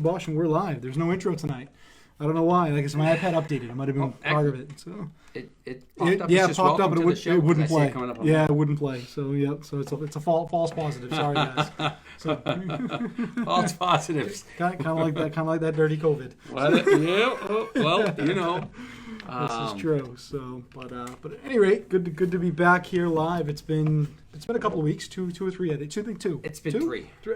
to Bosch, and we're live. There's no intro tonight. I don't know why. I guess my iPad updated. It might have been part of it. So it popped up. Yeah, it popped up, and it wouldn't play. Yeah, it wouldn't play. So so it's a false positive. Sorry, guys. So, false positives. Kind of like that. Kind of like that dirty COVID. Well, you know. This is true. So, but at any rate, good to be back here live. It's been a couple of weeks, two or three. I think two. It's been two?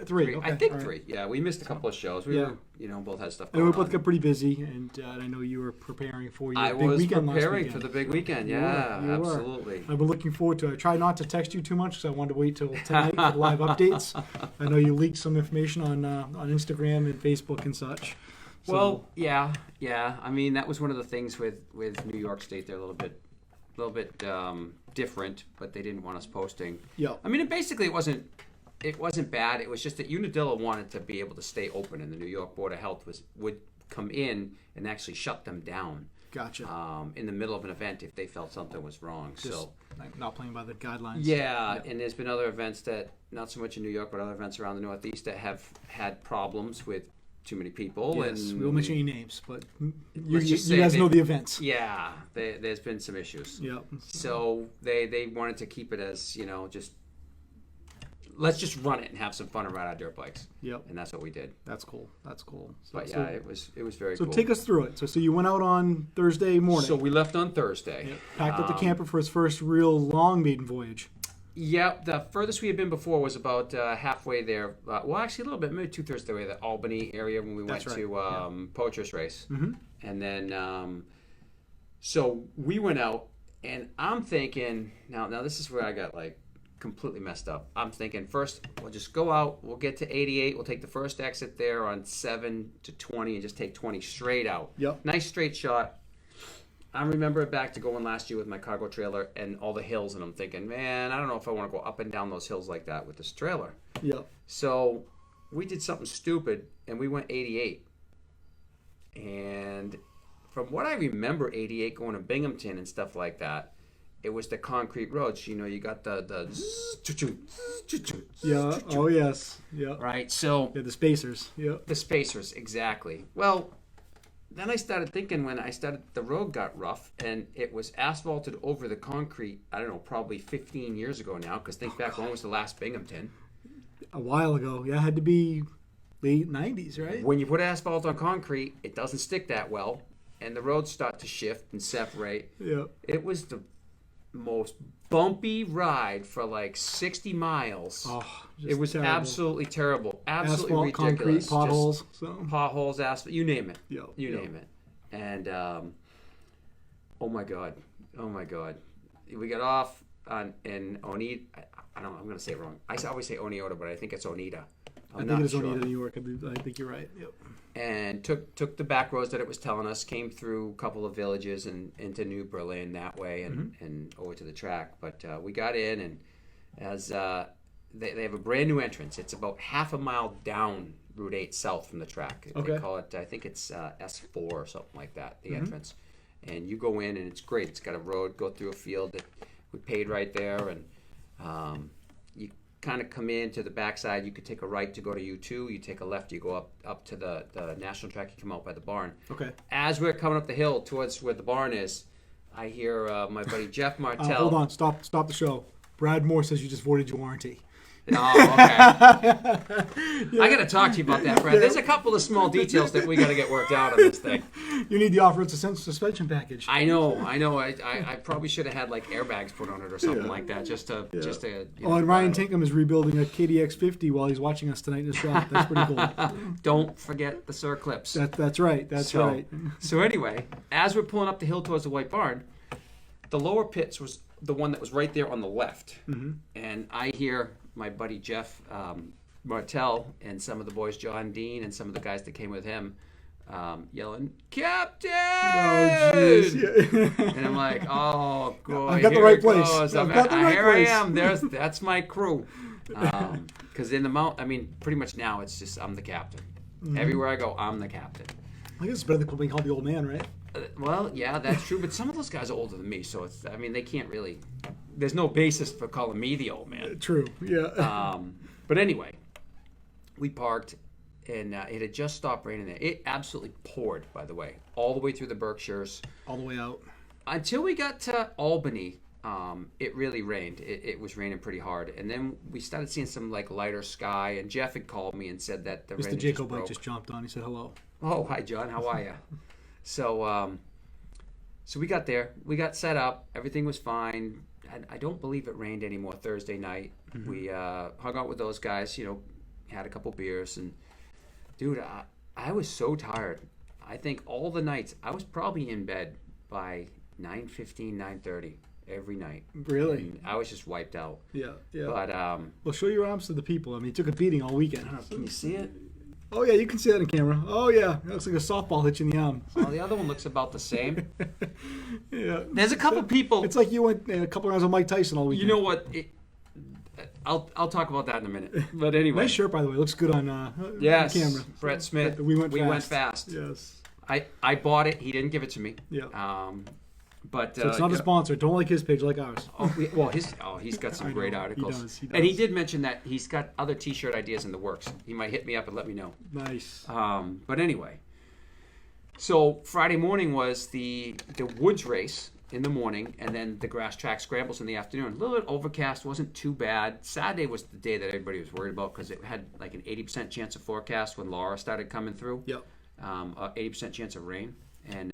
Three. Okay. I think three. Yeah, we missed a couple of shows. We were, both had stuff going on. And we both got pretty busy, and I know you were preparing for your big weekend last weekend. I was preparing for the big weekend. Yeah, you absolutely. I've been looking forward to it. I tried not to text you too much because I wanted to wait till tonight for the live updates. I know you leaked some information on Instagram and Facebook and such. So. Well, yeah. I mean, that was one of the things with New York State. They're a little bit different, but they didn't want us posting. Yeah. I mean, basically, it wasn't bad. It was just that Unadilla wanted to be able to stay open, and the New York Board of Health would come in and actually shut them down. Gotcha. In the middle of an event if they felt something was wrong. Just so not playing by the guidelines. Yeah, and there's been other events that, not so much in New York, but other events around the Northeast that have had problems with too many people. Yes, and we won't mention any names, but you guys know the events. Yeah, there's been some issues. Yeah. So they wanted to keep it as, just let's just run it and have some fun and ride our dirt bikes. Yep. And that's what we did. That's cool. But it was very cool. So take us through it. So you went out on Thursday morning. So we left on Thursday. Yep. Packed up the camper for his first real long maiden voyage. Yeah, the furthest we had been before was about halfway there. Well, actually a little bit, maybe 2/3 the way, the Albany area when we went to Poacher's Race. Mm-hmm. And then, so we went out, and I'm thinking, now this is where I got completely messed up. I'm thinking first we'll just go out, we'll get to 88, we'll take the first exit there on 7 to 20 and just take 20 straight out. Yep. Nice straight shot. I remember it back to going last year with my cargo trailer and all the hills, and I'm thinking, man, I don't know if I want to go up and down those hills like that with this trailer. Yep. So we did something stupid, and we went 88. And from what I remember, 88 going to Binghamton and stuff like that, it was the concrete roads. You got the yeah. Oh yes. Yeah. Right. So the spacers. Yeah. The spacers, exactly. Well, then I started thinking the road got rough and it was asphalted over the concrete, I don't know, probably 15 years ago now, because think back, when was the last Binghamton? A while ago. Yeah, it had to be late 90s, right? When you put asphalt on concrete, it doesn't stick that well, and the roads start to shift and separate. Yeah. It was the most bumpy ride for 60 miles. Oh, it was terrible. Absolutely terrible. Absolutely asphalt, ridiculous. Concrete, potholes. Potholes, asphalt, you name it. Yep. You name it. And oh my God. We got off in Oneida. I don't know, I'm going to say it wrong. I always say Oneida, but I think it's Oneida. I think it is Oneida, New York. I think you're right. Yep. And took the back roads that it was telling us, came through a couple of villages and into New Berlin that way and over to the track. But we got in, and as they have a brand new entrance. It's about half a mile down Route 8 south from the track. Okay. They call it, I think it's S4 or something like that, the entrance. And you go in, and it's great. It's got a road, go through a field that we paid right there, and you kind of come in to the backside. You could take a right to go to U2. You take a left, you go up to the national track. You come out by the barn. Okay. As we're coming up the hill towards where the barn is, I hear my buddy Jeff Martell. Hold on, stop the show. Brad Moore says you just voided your warranty. Oh, okay. I got to talk to you about that, Brad. There's a couple of small details that we got to get worked out on this thing. You need the off-road suspension package. I know. I probably should have had airbags put on it or something like that, just to. And Ryan Tinkham is rebuilding a KDX 50 while he's watching us tonight in the shop. That's pretty cool. Don't forget the circlips. That's right. That's right. So anyway, as we're pulling up the hill towards the White Barn, the lower pits was the one that was right there on the left, and I hear my buddy Jeff Martell and some of the boys, John Dean, and some of the guys that came with him, yelling, "Captain!" Oh, jeez. Yeah. And I'm like, "Oh, boy, I've got the right place. Here I am. That's my crew." Because in the mount, pretty much now it's just I'm the captain. Everywhere I go, I'm the captain. I guess it's better than being called the old man, right? Well, yeah, that's true. But some of those guys are older than me, so it's. They can't really. There's no basis for calling me the old man. True. Yeah. But anyway, we parked, and it had just stopped raining there. It absolutely poured, by the way, all the way through the Berkshires. All the way out. Until we got to Albany, it really rained. It was raining pretty hard. And then we started seeing some like lighter sky, and Jeff had called me and said that the rain Mr. just Jacobite broke. just jumped on. He said hello. Oh, hi, John. How are you? So we got there. We got set up. Everything was fine. I don't believe it rained anymore Thursday night. Mm-hmm. We hung out with those guys, had a couple beers. And, dude, I was so tired. I think all the nights, I was probably in bed by 9:15, 9:30 every night. Really? And I was just wiped out. Yeah. But well, show your arms to the people. I mean, you took a beating all weekend. Can you see it? Oh, yeah, you can see that on camera. Oh, yeah. It looks like a softball hit you in the arm. Oh, the other one looks about the same. Yeah. There's a couple people. It's like you went a couple rounds with Mike Tyson all weekend. You know what? I'll talk about that in a minute. But anyway. Nice shirt, by the way. Looks good on yes, camera. Brett Smith. We went fast. Yes. I bought it. He didn't give it to me. Yeah. But so it's not a sponsor. Don't like his page, like ours. He's got some great articles. He does. And he did mention that he's got other T-shirt ideas in the works. He might hit me up and let me know. Nice. But anyway, so Friday morning was the woods race in the morning, and then the grass track scrambles in the afternoon. A little bit overcast, wasn't too bad. Saturday was the day that everybody was worried about because it had like an 80% chance of forecast when Laura started coming through. Yep. 80% chance of rain, and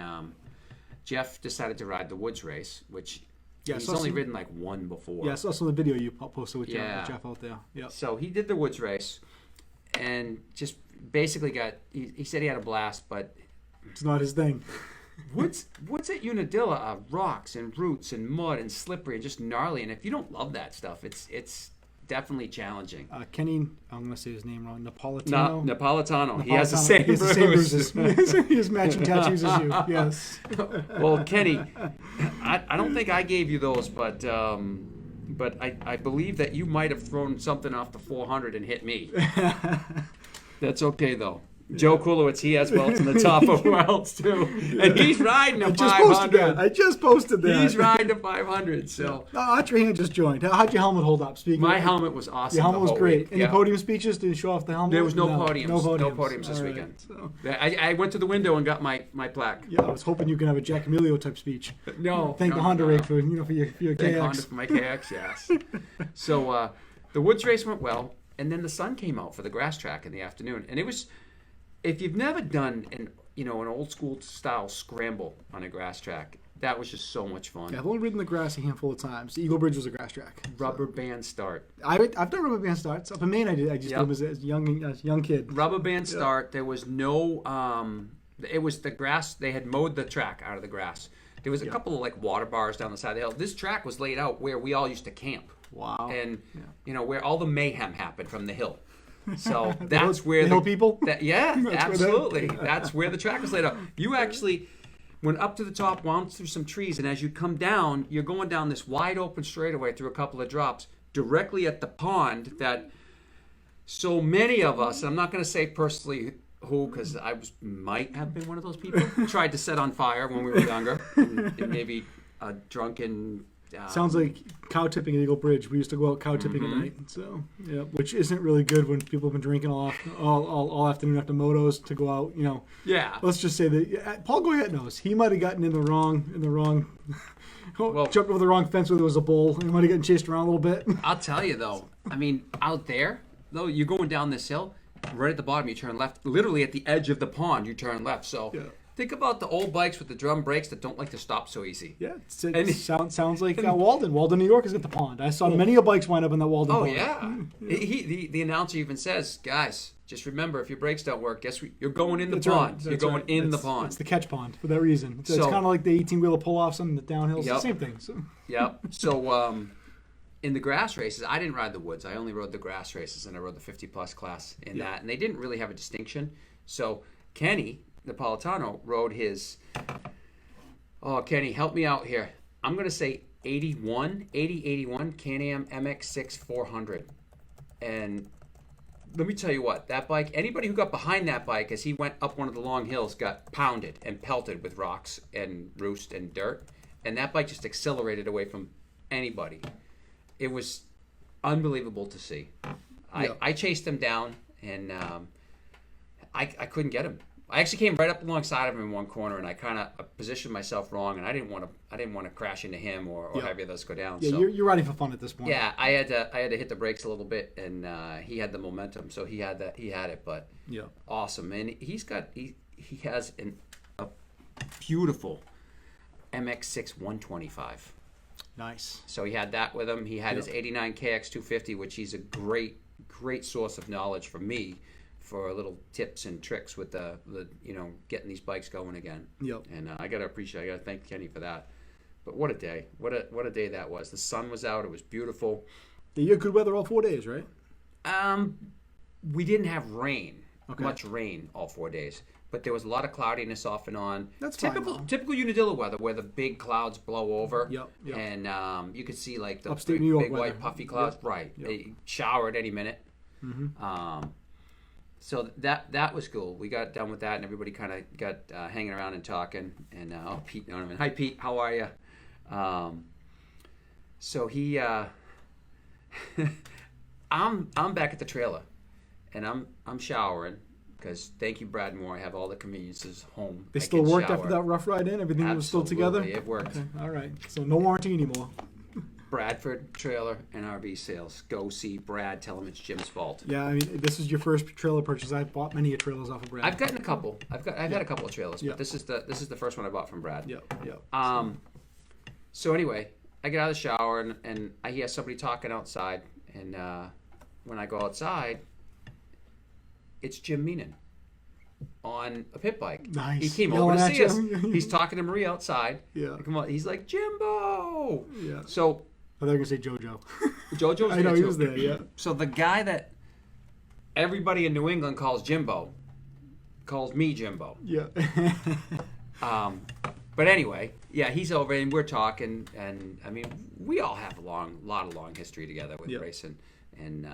Jeff decided to ride the woods race, which he's only ridden like one before. Yeah, I saw some of the video you posted with Jeff out there. Yeah. So he did the woods race, and just basically he said he had a blast, but it's not his thing. Woods at Unadilla are rocks and roots and mud and slippery and just gnarly, and if you don't love that stuff, it's definitely challenging. Kenny, I'm going to say his name wrong. Napolitano. He has the same bruises. He has matching tattoos as you. Yes. Well, Kenny, I don't think I gave you those, but I believe that you might have thrown something off the 400 and hit me. That's okay though. Joe Kulowitz, he has welts in the top of welts too, and he's riding a 500. I just posted that. He's riding a 500. So Audrey just joined. How'd your helmet hold up? My helmet was awesome. Your helmet was great. Week. Any podium speeches? Did you show off the helmet? There was no podiums. No podiums this weekend. So. I went to the window and got my plaque. Yeah, I was hoping you could have a Jack Emilio type speech. No. Thank the Honda rig for your KX. Thank Honda for my KX. Yes. So the woods race went well, and then the sun came out for the grass track in the afternoon, and it was. If you've never done an old school style scramble on a grass track, that was just so much fun. Yeah, I've only ridden the grass a handful of times. Eagle Bridge was a grass track. Rubber band start. I've done rubber band starts up in Maine. I did. I just did them as a young kid. Rubber band start. There was no. It was the grass. They had mowed the track out of the grass. There was a couple of like water bars down the side of the hill. This track was laid out where we all used to camp. Wow. And where all the mayhem happened from the hill. So that's where the people. Absolutely. That's where the track was laid out. You actually went up to the top, wound through some trees, and as you come down, you're going down this wide open straightaway through a couple of drops directly at the pond that so many of us, and I'm not going to say personally who, because might have been one of those people, tried to set on fire when we were younger, and maybe a drunken. Sounds like cow tipping at Eagle Bridge. We used to go out cow tipping at night, so which isn't really good when people have been drinking all afternoon after motos to go out. Yeah. Let's just say that Paul Goyette knows he might have gotten in the wrong, jumped over the wrong fence where there was a bull. He might have gotten chased around a little bit. I'll tell you though. I mean, out there though, you're going down this hill. Right at the bottom, you turn left. Literally at the edge of the pond, you turn left. So. Yeah. Think about the old bikes with the drum brakes that don't like to stop so easy. Yeah, it sounds like Walden. Walden, New York is at the pond. I saw many a bikes wind up in that Walden pond. Oh, yeah. The announcer even says, guys, just remember, if your brakes don't work, you're going in the pond. You're going in the pond. It's the catch pond for that reason. It's kind of like the 18-wheeler pull-offs on the downhills. It's the same thing. So. Yep. So in the grass races, I didn't ride the woods. I only rode the grass races, and I rode the 50-plus class in that. And they didn't really have a distinction. So Kenny Napolitano rode his, Kenny, help me out here. I'm going to say 81 Can-Am MX-6 400. And let me tell you what, that bike, anybody who got behind that bike as he went up one of the long hills got pounded and pelted with rocks and roost and dirt. And that bike just accelerated away from anybody. It was unbelievable to see. I chased him down and I couldn't get him. I actually came right up alongside of him in one corner, and I kind of positioned myself wrong, and I didn't want to crash into him or have any of those go down. Yeah, so, you're riding for fun at this point. yeah, I had to hit the brakes a little bit, and he had the momentum, so he had it. But Yeah. awesome, and he has a beautiful MX6 125. Nice. So he had that with him. He had Yep. his 89 KX250, which he's a great source of knowledge for me, for little tips and tricks with the getting these bikes going again. Yep. And I gotta thank Kenny for that. But what a day! What a day that was. The sun was out. It was beautiful. Yeah, you had good weather all 4 days, right? We didn't have rain, Okay. much rain all 4 days, but there was a lot of cloudiness off and on. That's fine, typical though. typical Unadilla weather, where the big clouds blow over. Yep. And you could see like the Upstate big, New York big weather. white puffy clouds. Yep. Right. Yep. They shower at any minute. Mm-hmm. So that was cool. We got done with that, and everybody kind of got hanging around and talking. And Pete Noneman. Hi, Pete. How are you? So he, I'm back at the trailer, and I'm showering because thank you, Brad Moore. I have all the conveniences home. They I still can worked shower. after that rough ride in? Everything was still together? Absolutely, it worked. Okay. All right. So no warranty anymore. Bradford Trailer and RV Sales. Go see Brad. Tell him it's Jim's fault. Yeah, I mean, this is your first trailer purchase. I've bought many trailers off of Brad. I've gotten a couple. I've had a couple of trailers, Yeah. but this is the first one I bought from Brad. Yeah. So anyway, I get out of the shower and I hear somebody talking outside, and when I go outside, it's Jim Meenan on a pit bike. Nice. He came Yelling over to at see us. you. He's talking to Marie outside. Yeah. I come out, he's like, Jimbo. Yeah. So I thought you were going to say JoJo. JoJo's I there know, he too. was there, yeah. So the guy that everybody in New England calls Jimbo calls me Jimbo. Yeah. But anyway, yeah, he's over and we're talking, and I mean, we all have a lot of long history together with Yep. racing and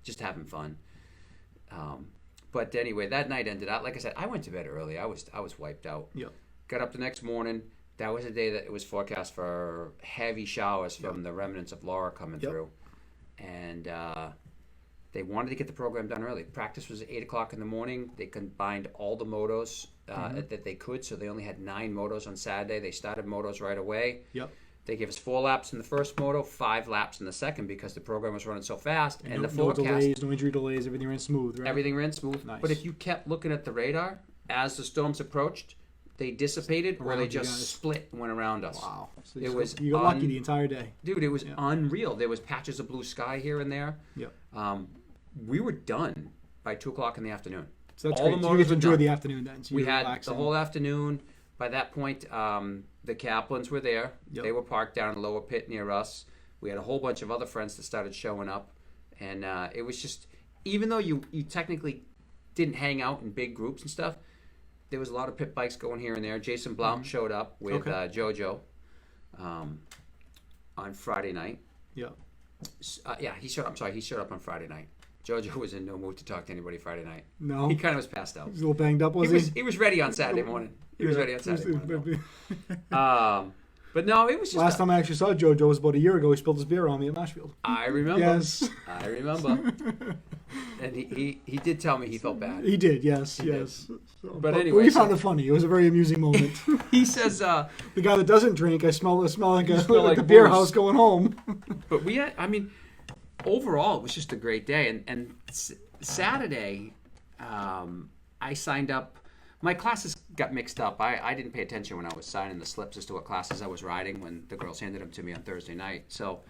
just having fun. But anyway, that night ended out. Like I said, I went to bed early. I was wiped out. Yep. Got up the next morning. That was a day that it was forecast for heavy showers from Yep. the remnants of Laura coming Yep. through, and they wanted to get the program done early. Practice was at 8:00 in the morning. They combined all the motos that they could, so they only had 9 motos on Saturday. They started motos right away. Yep. They gave us 4 laps in the first moto, 5 laps in the second because the program was running so fast. And no, the forecast, no delays, no injury delays, everything ran smooth, right? everything ran smooth. Nice. But if you kept looking at the radar as the storms approached, they dissipated or Around they you just guys. split and went around us. Wow. So It was you got lucky the entire day. Dude, it was Yeah. unreal. There was patches of blue sky here and there. Yep. We were done by 2:00 in the afternoon. So that's all great. the So you get motors to were enjoy done. the afternoon then. So We you're had relaxing. the whole afternoon. By that point, the Kaplans were there. Yep. They were parked down in the lower pit near us. We had a whole bunch of other friends that started showing up. And it was just, even though you technically didn't hang out in big groups and stuff, there was a lot of pit bikes going here and there. Jason Blount showed up with Okay. JoJo on Friday night. Yeah. Yeah, he showed up on Friday night. JoJo was in no mood to talk to anybody Friday night. No. He kind of was passed out. He's a little banged up, was he? He was ready on Saturday morning. He was Yeah. ready on Saturday morning. Last But no, it was just. time I actually saw JoJo was about a year ago. He spilled his beer on me at Marshfield. I remember. Yes. I remember. And he did tell me he felt bad. He did, yes, He did. yes. So, But anyway, we so- found it funny. It was a very amusing moment. He says, The guy that doesn't drink, I smell like smell like like a beer booze. house going home. but we had, I mean, overall, it was just a great day. And Saturday, I signed up. My classes got mixed up. I didn't pay attention when I was signing the slips as to what classes I was riding when the girls handed them to me on Thursday night. So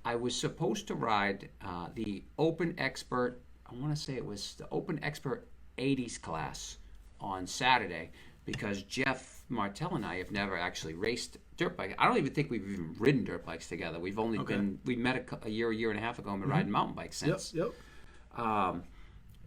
I was supposed to ride the Open Expert, I want to say it was the Open Expert 80s class on Saturday because Jeff Martell and I have never actually raced dirt bike. I don't even think we've even ridden dirt bikes together. We've only we met a year and a half ago and been riding mountain bikes since. Yep.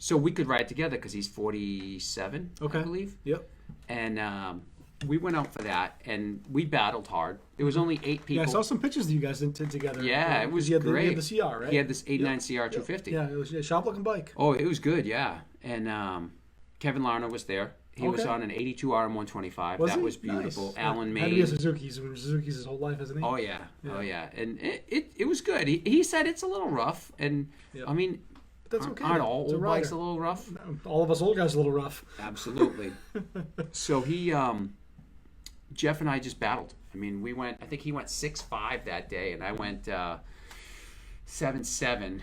So we could ride together because he's 47, I believe. Yep. And we went out for that, and we battled hard. There was only 8 people. Yeah, I saw some pictures that you guys did together. Yeah, it was he had great. He had the CR, right? He had this 89 CR 250. Yeah, it was a sharp-looking bike. Oh, it was good, yeah. And Kevin Larner was there. He was Okay. on an 82 RM125. Was that he? was beautiful. Nice. Alan Had to be a May. Suzuki's. Suzuki's his whole life, hasn't he? Oh yeah. And it was good. He said it's a little rough, and Yep. I mean, But that's okay. Aren't all It's a old bikes rider. a little rough? All of us old guys are a little rough. Absolutely. So Jeff and I just battled. I mean, I think he went 6.5 that day, and I went 7.7.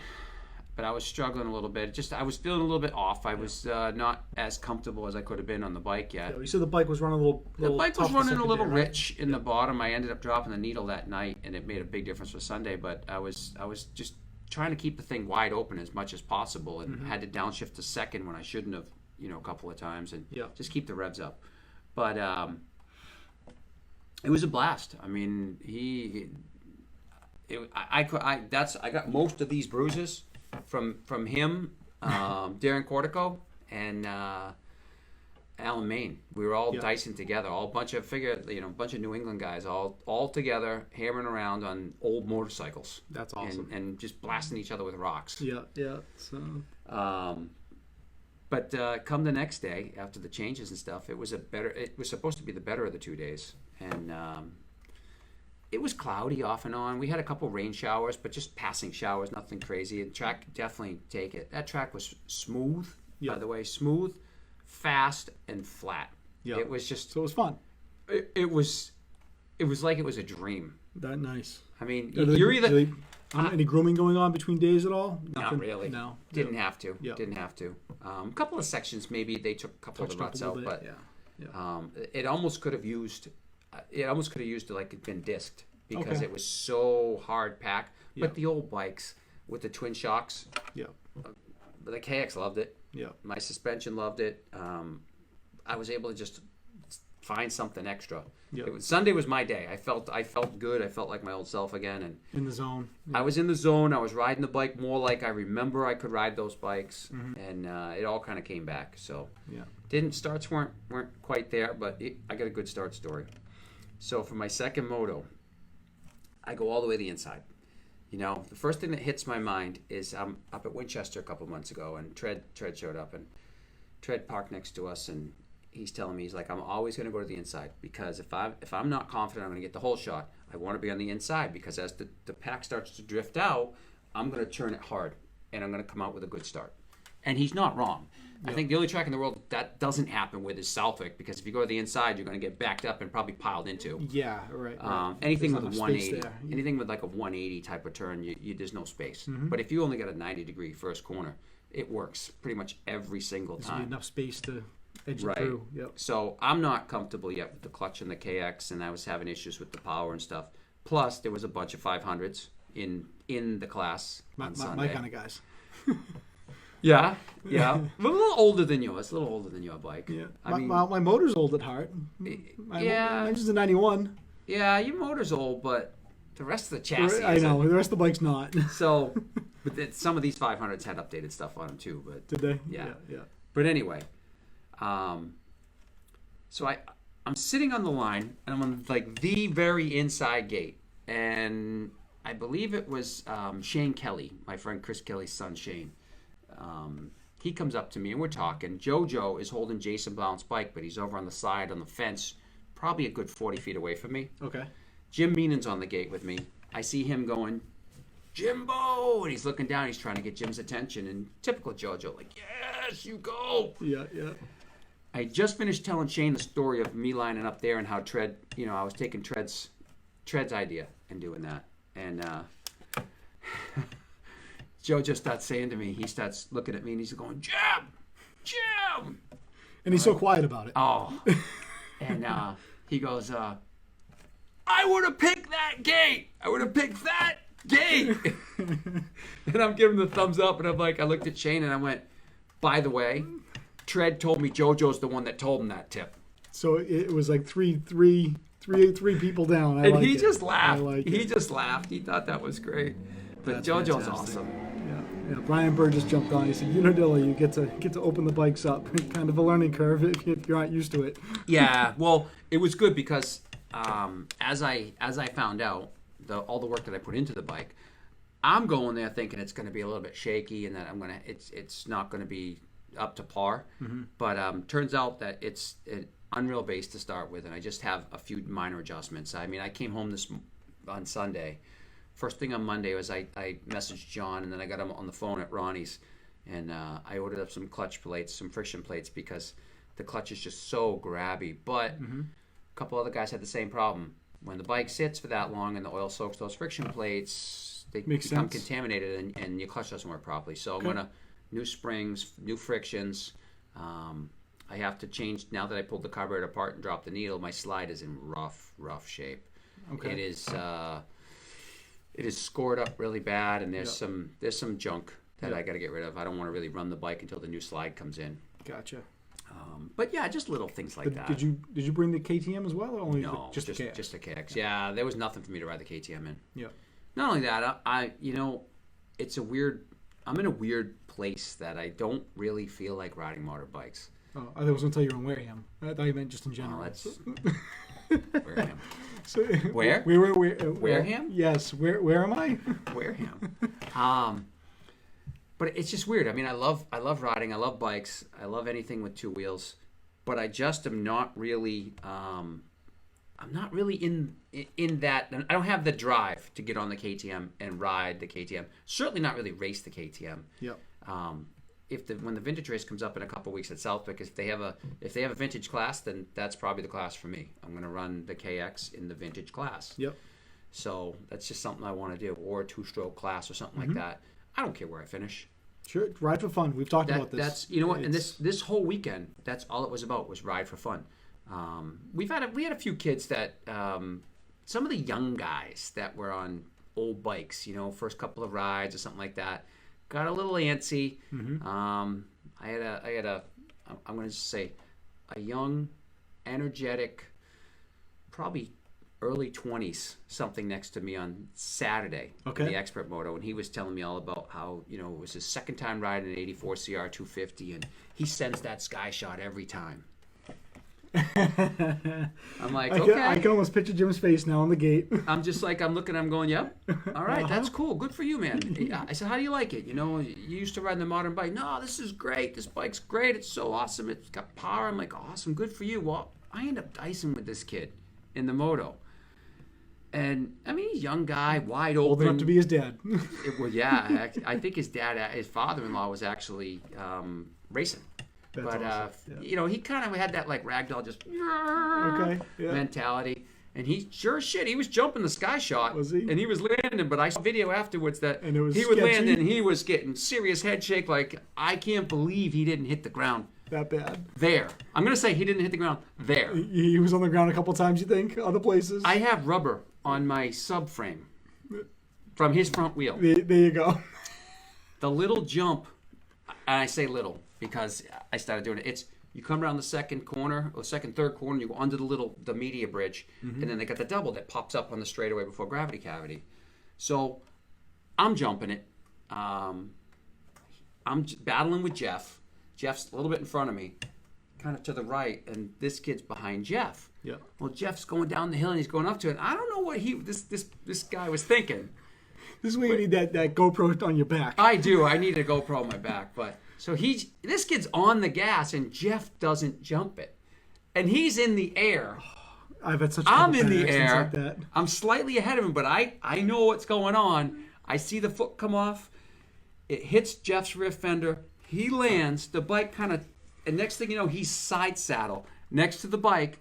But I was struggling a little bit. I was feeling a little bit off. I was not as comfortable as I could have been on the bike yet. Yeah, you said the bike was running a little. The bike was tough the running a second little day, right? rich in the bottom. I ended up dropping the needle that night, and it made a big difference for Sunday. But I was just trying to keep the thing wide open as much as possible, and had to downshift to second when I shouldn't have, a couple of times, and just keep the revs up. But it was a blast. I mean, I got most of these bruises from him, Darren Cortico, and Alan Main. We were all dicing together, all bunch of New England guys, all together, hammering around on old motorcycles. That's awesome. And just blasting each other with rocks. Yeah. So. But come the next day, after the changes and stuff, it was supposed to be the better of the 2 days, and it was cloudy off and on. We had a couple rain showers, but just passing showers, nothing crazy. And track, definitely take it. That track was smooth, by the way, smooth, fast, and flat. Yeah. It was just. So it was fun. It was like it was a dream. That nice. I mean, you're either. Any grooming going on between days at all? Nothing? Not really. No. Didn't have to. Yeah. Didn't have to. A couple of sections, maybe they took a couple of the ruts out, but yeah. it almost could have used. Like been disked because Okay. it was so hard packed. Yeah. But the old bikes with the twin shocks, Yeah. the KX loved it. Yeah. My suspension loved it. I was able to just find something extra. Yeah. Sunday was my day. I felt good. I felt like my old self again, and In the zone. I was in the zone. I was riding the bike more like I remember I could ride those bikes, and it all kind of came back. So starts weren't quite there, but I got a good start story. So for my second moto, I go all the way to the inside. The first thing that hits my mind is I'm up at Winchester a couple months ago, and Tread showed up, and Tread parked next to us, and he's telling me, he's like, I'm always going to go to the inside, because if I'm not confident I'm going to get the whole shot, I want to be on the inside, because as the pack starts to drift out, I'm going to turn it hard, and I'm going to come out with a good start. And he's not wrong. I think the only track in the world that doesn't happen with is Southwick, because if you go to the inside, you're going to get backed up and probably piled into. Yeah, right. Anything There's with not a enough space 180, there. anything with like a 180 type of turn, there's no space. But if you only got a 90-degree first corner, it works pretty much every single There's time. enough space to edge Right. it through. Yep. So I'm not comfortable yet with the clutch and the KX, and I was having issues with the power and stuff. Plus, there was a bunch of 500s in the class on Sunday. My kind of guys. Yeah. A little older than yours. A little older than your bike. Yeah. I mean, my motor's old at heart. Mine's just a 91. yeah, your motor's old, but the rest of the chassis I know. isn't. The rest of the bike's not. So, some of these 500s had updated stuff on them too. But Did they? Yeah. Yeah. But anyway, so I'm sitting on the line, and I'm on like the very inside gate, and I believe it was Shane Kelly, my friend Chris Kelly's son Shane. He comes up to me and we're talking. Jojo is holding Jason Blount's bike, but he's over on the side on the fence, probably a good 40 feet away from me. Okay. Jim Meenan's on the gate with me. I see him going, Jimbo! And he's looking down. He's trying to get Jim's attention. And typical Jojo, like, yes, you go! Yeah. I just finished telling Shane the story of me lining up there and how Tread, I was taking Tread's idea and doing that. And Joe just starts saying to me, he starts looking at me and he's going, Jim! And he's so quiet about it. Oh. And he goes, I would have picked that gate. I would have picked that gate. And I'm giving the thumbs up, and I'm like, I looked at Shane and I went, by the way, Tread told me Jojo's the one that told him that tip. So it was like three people down. And he just laughed. He just laughed. He thought that was great. But That's Jojo's fantastic. awesome. Yeah. Brian Bird just jumped on. He said, Unadilla, you get to open the bikes up. Kind of a learning curve if you're not used to it. Yeah, well, it was good because as I found out all the work that I put into the bike, I'm going there thinking it's going to be a little bit shaky and that it's not going to be up to par. Mm-hmm. But turns out that it's an Unreal base to start with, and I just have a few minor adjustments. I mean, I came home on Sunday. First thing on Monday was I messaged John, and then I got him on the phone at Ronnie's, and I ordered up some clutch plates, some friction plates, because the clutch is just so grabby. But a couple other guys had the same problem. When the bike sits for that long and the oil soaks those friction plates, they become contaminated, and your clutch doesn't work properly. So I'm gonna new springs, new frictions. I have to change now that I pulled the carburetor apart and dropped the needle. My slide is in rough shape. Okay. It is scored up really bad, and there's some junk that I got to get rid of. I don't want to really run the bike until the new slide comes in. Gotcha. But yeah, just little things like that. Did you bring the KTM as well, or only just the KX? Just the KX. Yeah, there was nothing for me to ride the KTM in. Yeah. Not only that, it's a weird. I'm in a weird place that I don't really feel like riding motorbikes. Oh, I was going to tell you you're on Wareham. I thought you meant just in general. Oh, that's Wareham. So, where? Wareham? Yes. Where am I? Wareham. But it's just weird. I mean, I love riding. I love bikes. I love anything with two wheels. But I just am not really. I'm not really in that. I don't have the drive to get on the KTM and ride the KTM. Certainly not really race the KTM. Yep. When the vintage race comes up in a couple of weeks at Southwick, if they have a vintage class, then that's probably the class for me. I'm going to run the KX in the vintage class. Yep. So that's just something I want to do, or a two-stroke class or something like that. I don't care where I finish. Sure, ride for fun. We've talked about this. That's what, and this whole weekend, that's all it was about, was ride for fun. We had a few kids that some of the young guys that were on old bikes, first couple of rides or something like that, got a little antsy. I had a I'm going to just say a young, energetic, probably early 20s, something next to me on Saturday in the Expert Moto, and he was telling me all about how it was his second time riding an 84 CR 250, and he sends that sky shot every time. I'm like, I can almost picture Jim's face now on the gate. I'm just like, I'm going, yep. All right, that's cool. Good for you, man. I said, how do you like it? You used to ride the modern bike. No, this is great. This bike's great. It's so awesome. It's got power. I'm like, awesome. Good for you. Well, I end up dicing with this kid in the moto. And, I mean, he's a young guy, wide open. Old enough to be his dad. Well, yeah. I think his father-in-law was actually racing. That's awesome. He kind of had that like ragdoll just mentality, and he sure as shit he was jumping the sky shot. Was he? And he was landing, but I saw video afterwards that he would land and he was getting serious head shake. Like, I can't believe he didn't hit the ground that bad. There, I'm gonna say he didn't hit the ground there. He was on the ground a couple times. You think other places? I have rubber on my subframe from his front wheel. There you go. The little jump, and I say little because I started doing it. You come around the third corner, and you go under the media bridge, and then they got the double that pops up on the straightaway before gravity cavity. So I'm jumping it. I'm battling with Jeff. Jeff's a little bit in front of me, kind of to the right, and this kid's behind Jeff. Yeah. Well, Jeff's going down the hill and he's going up to it. I don't know what this guy was thinking. This is where you need that GoPro on your back. I do. I need a GoPro on my back, but. So this kid's on the gas, and Jeff doesn't jump it, and he's in the air. I've had such. I'm in the air. Like that. I'm slightly ahead of him, but I know what's going on. I see the foot come off. It hits Jeff's rear fender. He lands. The bike kind of, and next thing you know, he's side saddle next to the bike,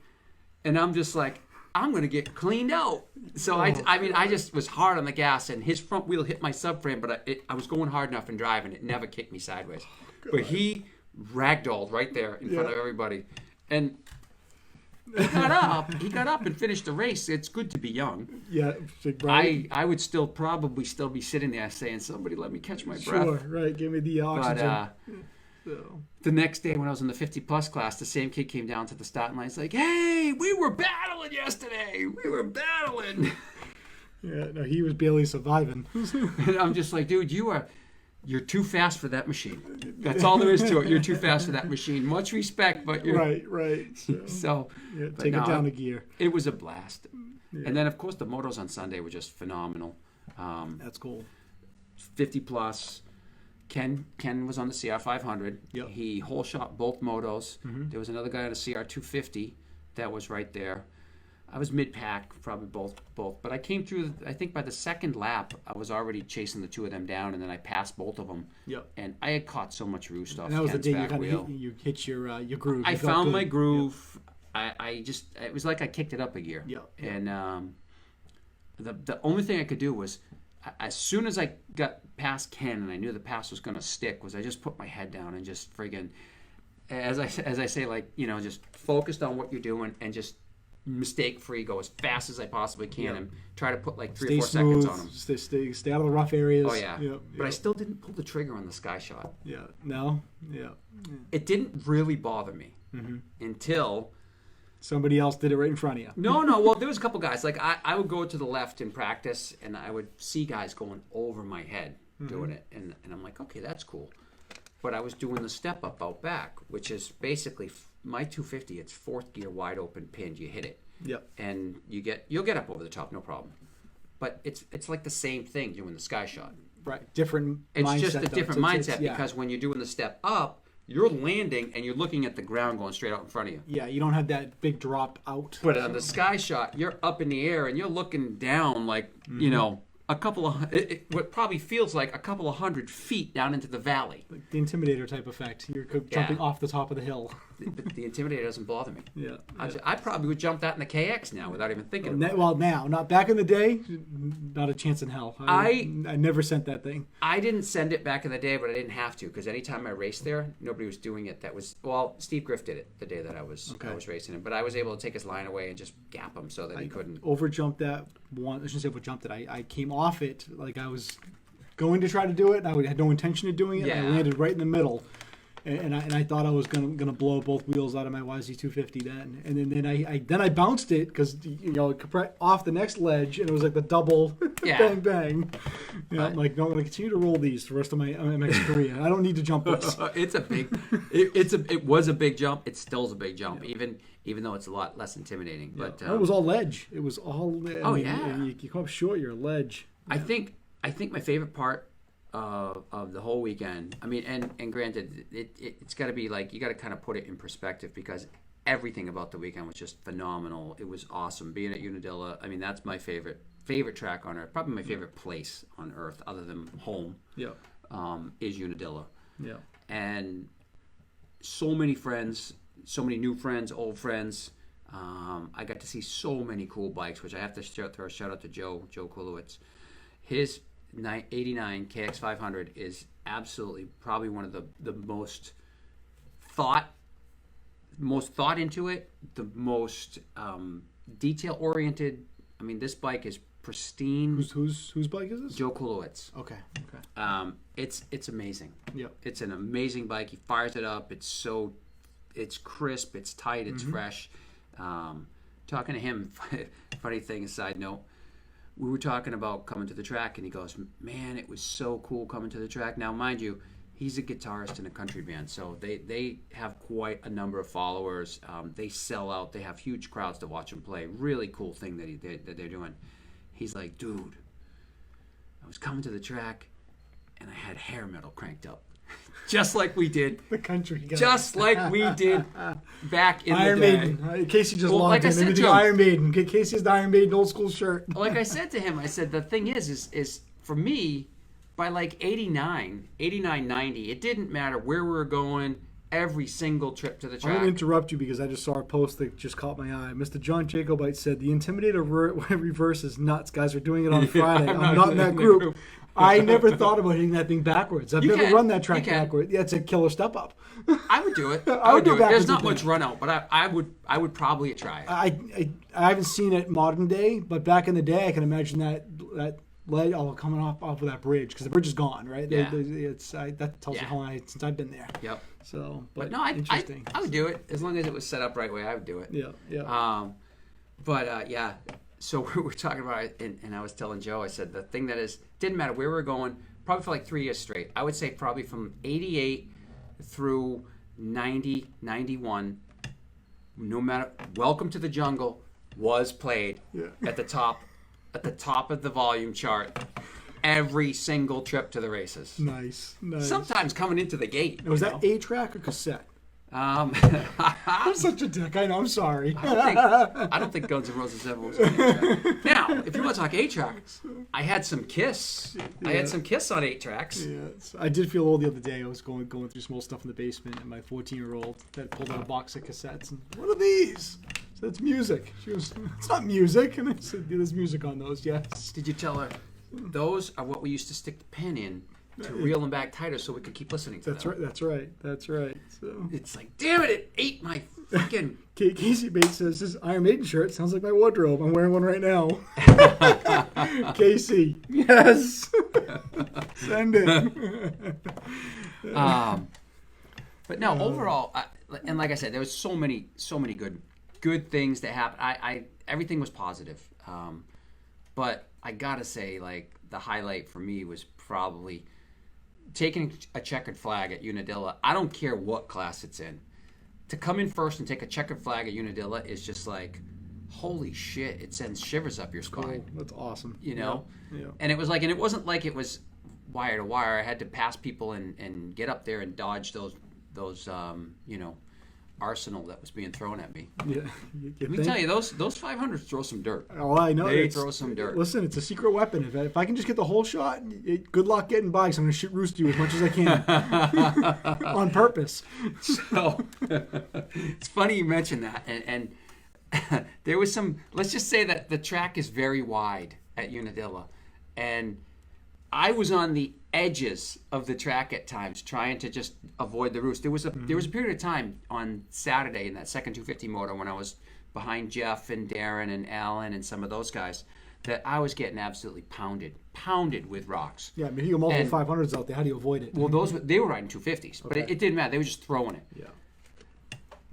and I'm just like, I'm gonna get cleaned out. So I just was hard on the gas, and his front wheel hit my subframe, but I was going hard enough in driving. It never kicked me sideways. But he ragdolled right there in front of everybody, and he got up and finished the race. It's good to be young. Yeah, right. I would probably still be sitting there saying, "Somebody let me catch my breath." Sure, right. Give me the oxygen. But the next day when I was in the 50-plus class, the same kid came down to the starting line. He's like, "Hey, we were battling yesterday. We were battling." Yeah, no, he was barely surviving. And I'm just like, dude, you're too fast for that machine. That's all there is to it. You're too fast for that machine. Much respect, but you're... Right. So take it down a gear. It was a blast. Yeah. And then, of course, the motos on Sunday were just phenomenal. That's cool. 50-plus. Ken was on the CR500. Yep. He whole shot both motos. There was another guy on a CR250 that was right there. I was mid-pack, probably both. But I came through, I think by the second lap, I was already chasing the two of them down, and then I passed both of them. Yep. And I had caught so much roost off And that was the Ken's day you back kind wheel. of hit your groove. I You felt found good. my groove. I just, it was like I kicked it up a gear. Yeah. And the only thing I could do was, as soon as I got past Ken and I knew the pass was going to stick, was I just put my head down and just friggin', as I say, like, you know, just focused on what you're doing and just mistake free, go as fast as I possibly can, and try to put like 3 or 4 smooth, seconds on them. Stay out of the rough areas. Oh yeah. But I still didn't pull the trigger on the sky shot. Yeah. No. Yeah. It didn't really bother me until Somebody else did it right in front of you. No. Well, there was a couple guys. Like I would go to the left in practice, and I would see guys going over my head doing it, and I'm like, okay, that's cool. But I was doing the step up out back, which is basically my 250. It's fourth gear, wide open, pinned. You hit it, Yep. and you'll get up over the top, no problem. But it's like the same thing doing the sky shot. Right. Different. It's mindset, just a though. different mindset yeah. because when you're doing the step up, you're landing and you're looking at the ground going straight out in front of you. Yeah, you don't have that big drop out. But on the sky shot, you're up in the air and you're looking down like, you know, a couple of, what probably feels like a couple of 100 feet down into the valley. Like the Intimidator type effect. You're jumping off the top of the hill. But the Intimidator doesn't bother me. Yeah. I probably would jump that in the KX now without even thinking about it. Well, now, not back in the day, not a chance in hell. I never sent that thing. I didn't send it back in the day, but I didn't have to because anytime I raced there, nobody was doing it. Steve Griff did it the day that I was racing him, but I was able to take his line away and just gap him so that he couldn't. Overjumped that one. I shouldn't say overjumped it. I came off it like I was going to try to do it, and I had no intention of doing it. Yeah. And I landed right in the middle. And I thought I was gonna blow both wheels out of my YZ250 then, and then I bounced it because off the next ledge, and it was like the double bang bang. I'm like, no, I'm gonna continue to roll these the rest of my MX career. I don't need to jump this. It was a big jump. It still is a big jump, even though it's a lot less intimidating. But it was all ledge. It was all. Yeah. You come up short, you're a ledge. I think my favorite part of the whole weekend. I mean, and granted, it's got to be like you got to kind of put it in perspective because everything about the weekend was just phenomenal. It was awesome being at Unadilla. I mean, that's my favorite track on earth. Probably my favorite place on earth, other than home. Yeah. Is Unadilla. Yeah. And so many friends, so many new friends, old friends. I got to see so many cool bikes, which I have to throw a shout out to Joe Kulowitz. His 89 KX500 is absolutely probably one of the most thought into it, the most detail oriented. I mean, this bike is pristine. Whose bike is this? Joe Kulowitz. Okay. It's amazing. Yep. It's an amazing bike. He fires it up. It's crisp. It's tight. It's fresh. Talking to him, funny thing, a side note. We were talking about coming to the track, and he goes, man, it was so cool coming to the track. Now, mind you, he's a guitarist in a country band, so they have quite a number of followers. They sell out. They have huge crowds to watch him play. Really cool thing that they're doing. He's like, dude, I was coming to the track, and I had hair metal cranked up. Just like we did. The country guy. Just like we did back in Iron the day. Maiden. Casey just Well, logged like I in. said Everything to him- Iron Maiden. Casey's the Iron Maiden old school shirt. Like I said to him, I said, the thing is for me, by like 89, 90, it didn't matter where we were going, every single trip to the I'm track. going to interrupt you because I just saw a post that just caught my eye. Mr. John Jacobite said, the Intimidator reverse is nuts. Guys are doing it on Friday. I'm not in that group. I never thought about hitting that thing backwards. I've never run that track backwards. Yeah, it's a killer step up. I would do it. I would do it There's backwards not again. much run out, but I would probably try it. I haven't seen it modern day, but back in the day, I can imagine that ledge coming off of that bridge because the bridge is gone, right? Yeah. That tells you how long since I've been there. Yep. So, But no, I would do it as long as it was set up right way. I would do it. Yeah. Yeah. So we were talking about it, and I was telling Joe, I said the thing that didn't matter where we were going, probably for like 3 years straight. I would say probably from 88 through 90, 91, no matter, Welcome to the Jungle was played at the top of the volume chart every single trip to the races. Nice. Sometimes coming into the gate. Was that 8-track or cassette? I'm such a dick. I know. I'm sorry. I don't think Guns N' Roses ever was on 8-track. Now, if you want to talk 8-tracks, I had some Kiss. I had some Kiss on 8-tracks. Yes. I did feel old the other day. I was going through some old stuff in the basement, and my 14-year-old that pulled out a box of cassettes. And what are these? I said, it's music. She goes, it's not music. And I said, there's music on those, yes. Did you tell her those are what we used to stick the pen in to reel them back tighter so we could keep listening to them? That's right. So it's like, damn it ate my fucking... Casey Bates says, this Iron Maiden shirt sounds like my wardrobe. I'm wearing one right now. Casey, yes. Send it. But no, overall, and like I said, there was so many good things that happened. Everything was positive. But I gotta say, like, the highlight for me was probably taking a checkered flag at Unadilla. I don't care what class it's in. To come in first and take a checkered flag at Unadilla is just like, holy shit! It sends shivers up your spine. Cool. That's awesome. You know, yeah. And it was like, and it wasn't like it was wire to wire. I had to pass people and get up there and dodge those arsenal that was being thrown at me. Yeah. Let me tell you, those 500s throw some dirt. Oh, I know. They throw some dirt. Listen, it's a secret weapon. If I can just get the whole shot, good luck getting by, because I'm going to shoot roost you as much as I can. On purpose. So, it's funny you mention that. And there was some, let's just say that the track is very wide at Unadilla. And I was on the edges of the track at times, trying to just avoid the roost. There was a period of time on Saturday in that second 250 motor when I was behind Jeff and Darren and Alan and some of those guys that I was getting absolutely pounded with rocks. Yeah, I mean, you got multiple 500s out there. How do you avoid it? Well, they were riding 250s, but it didn't matter. They were just throwing it. Yeah.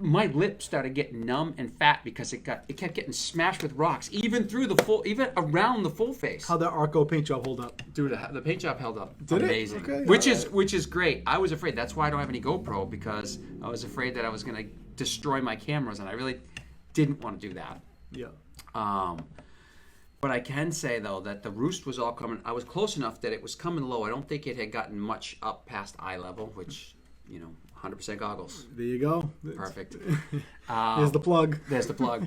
My lip started getting numb and fat because it kept getting smashed with rocks, even around the full face. How'd that Arco paint job hold up? Dude, the paint job held up. Did amazing. It? Okay, which is great. I was afraid. That's why I don't have any GoPro, because I was afraid that I was going to destroy my cameras, and I really didn't want to do that. Yeah. But I can say, though, that the roost was all coming. I was close enough that it was coming low. I don't think it had gotten much up past eye level, which, 100% goggles. There you go. Perfect. There's the plug. There's the plug.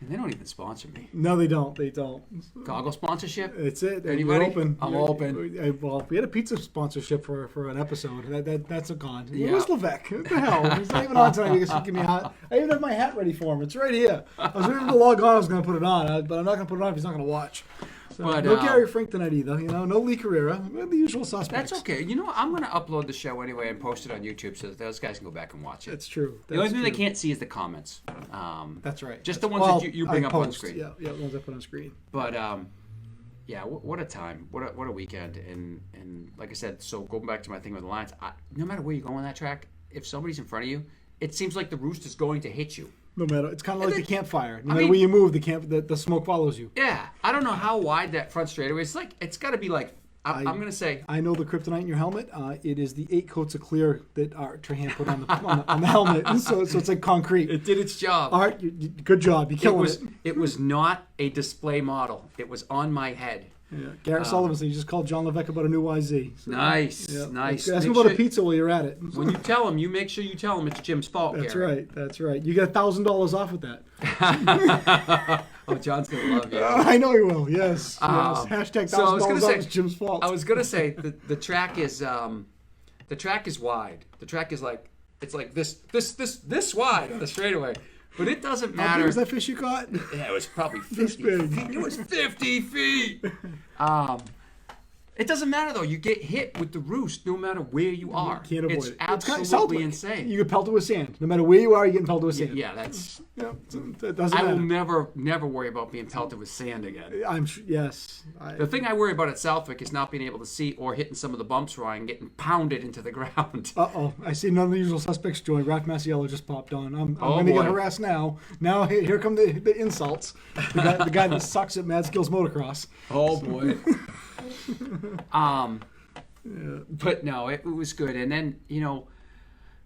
And they don't even sponsor me. No, they don't. They don't. Goggle sponsorship? It's it. Anybody? You're open. I'm open. Well, we had a pizza sponsorship for an episode. That's a gone. Yeah. Where's Levesque? What the hell? He's not even on tonight. You guys give me a hat. I even have my hat ready for him. It's right here. I was waiting to log on. I was going to put it on, but I'm not going to put it on if he's not going to watch. So, but, no Gary Frank tonight either. No Lee Carrera. The usual suspects. That's okay. You know what? I'm going to upload the show anyway and post it on YouTube so that those guys can go back and watch it. That's true. The only thing they can't see is the comments. That's right. Just the ones that you bring up on screen. Yeah, the ones I put on screen. But yeah, what a time. What a weekend. And like I said, so going back to my thing with the lines, no matter where you go on that track, if somebody's in front of you, it seems like the roost is going to hit you. No matter, it's kind of like the campfire. No matter where you move, the smoke follows you. Yeah, I don't know how wide that front straightaway is. It's got to be like. I'm going to say. I know the kryptonite in your helmet. It is the 8 coats of clear that Art Trahan put on the helmet. So it's like concrete. It did its job. Art, good job. You killed it. It was not a display model. It was on my head. Yeah. Garrett Sullivan said you just called John Levesque about a new YZ. So, nice. Ask him about a pizza while you're at it. When you tell him, you make sure you tell him it's Jim's fault. That's Garrett. right. That's right. You get $1,000 off with that. Oh, John's gonna love you. I know he will. Yes. Hashtag $1,000 off is Jim's fault. I was gonna say the track is wide. The track is like it's like this wide on the straightaway. But it doesn't matter. How big was that fish you caught? Yeah, it was probably 50 feet. It was 50 feet. It doesn't matter, though. You get hit with the roost no matter where you are. You can't avoid it's it. absolutely insane. You get pelted with sand. No matter where you are, you're getting pelted with sand. Yeah, that's... Yeah, it doesn't I matter. will never worry about being pelted with sand again. I'm sure, yes. The thing I worry about at Southwick is not being able to see or hitting some of the bumps wrong and getting pounded into the ground. Uh-oh. I see none of the usual suspects join. Ralph Masiello just popped on. I'm going to get harassed now. Now, here come the insults. The guy that sucks at Mad Skills Motocross. Oh, boy. But no, it was good. And then,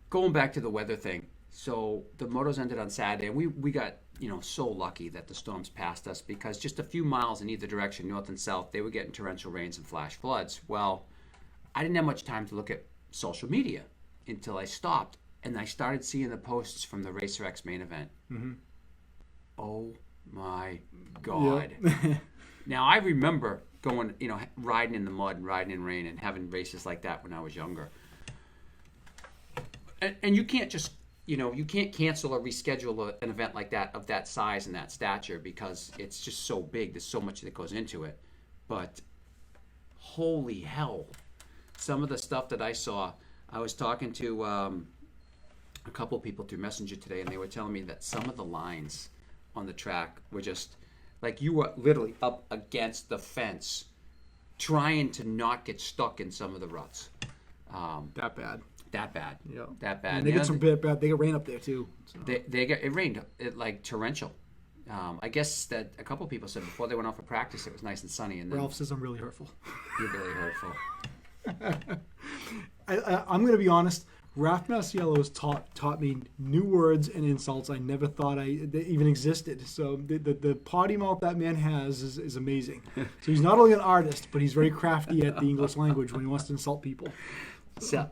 going back to the weather thing. So the motos ended on Saturday, and we got, so lucky that the storms passed us because just a few miles in either direction, north and south, they were getting torrential rains and flash floods. Well, I didn't have much time to look at social media until I stopped and I started seeing the posts from the Racer X main event. Mm-hmm. Oh my God. Yep. Now, I remember going, riding in the mud and riding in rain and having races like that when I was younger. And you can't just, you can't cancel or reschedule an event like that of that size and that stature because it's just so big. There's so much that goes into it. But holy hell, some of the stuff that I saw, I was talking to a couple of people through Messenger today, and they were telling me that some of the lines on the track were just like you were literally up against the fence trying to not get stuck in some of the ruts. That bad. That bad. Yeah. That bad. And they get some bad. They get rain up there too. So. It rained like torrential. I guess that a couple of people said before they went off for practice it was nice and sunny. And then Ralph says I'm really hurtful. You're really hurtful. I'm going to be honest. Ralph Masiello has taught me new words and insults I never thought they even existed. So the potty mouth that man has is amazing. So he's not only an artist, but he's very crafty at the English language when he wants to insult people.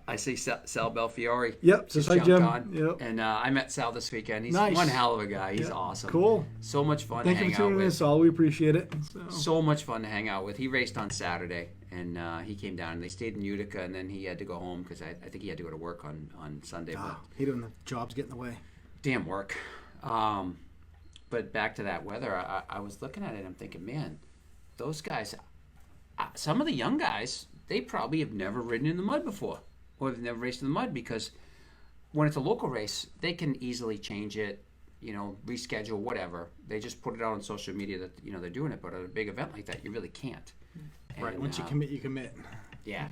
I see Sal Belfiore. Yep, just hi, Jim. on. Yep. And I met Sal this weekend. He's nice. one hell of a guy. He's awesome. Cool. So much fun Thank to hang you for out tuning in, with. Sal. We appreciate it. So much fun to hang out with. He raced on Saturday, and he came down. And they stayed in Utica, and then he had to go home because I think he had to go to work on Sunday. But he didn't have jobs get in the way. Damn work. But back to that weather, I was looking at it and I'm thinking, man, those guys, some of the young guys, they probably have never ridden in the mud before. Or they've never raced in the mud because when it's a local race, they can easily change it, reschedule, whatever. They just put it out on social media that, they're doing it. But at a big event like that, you really can't. Right. And, once you commit, you commit. Yeah.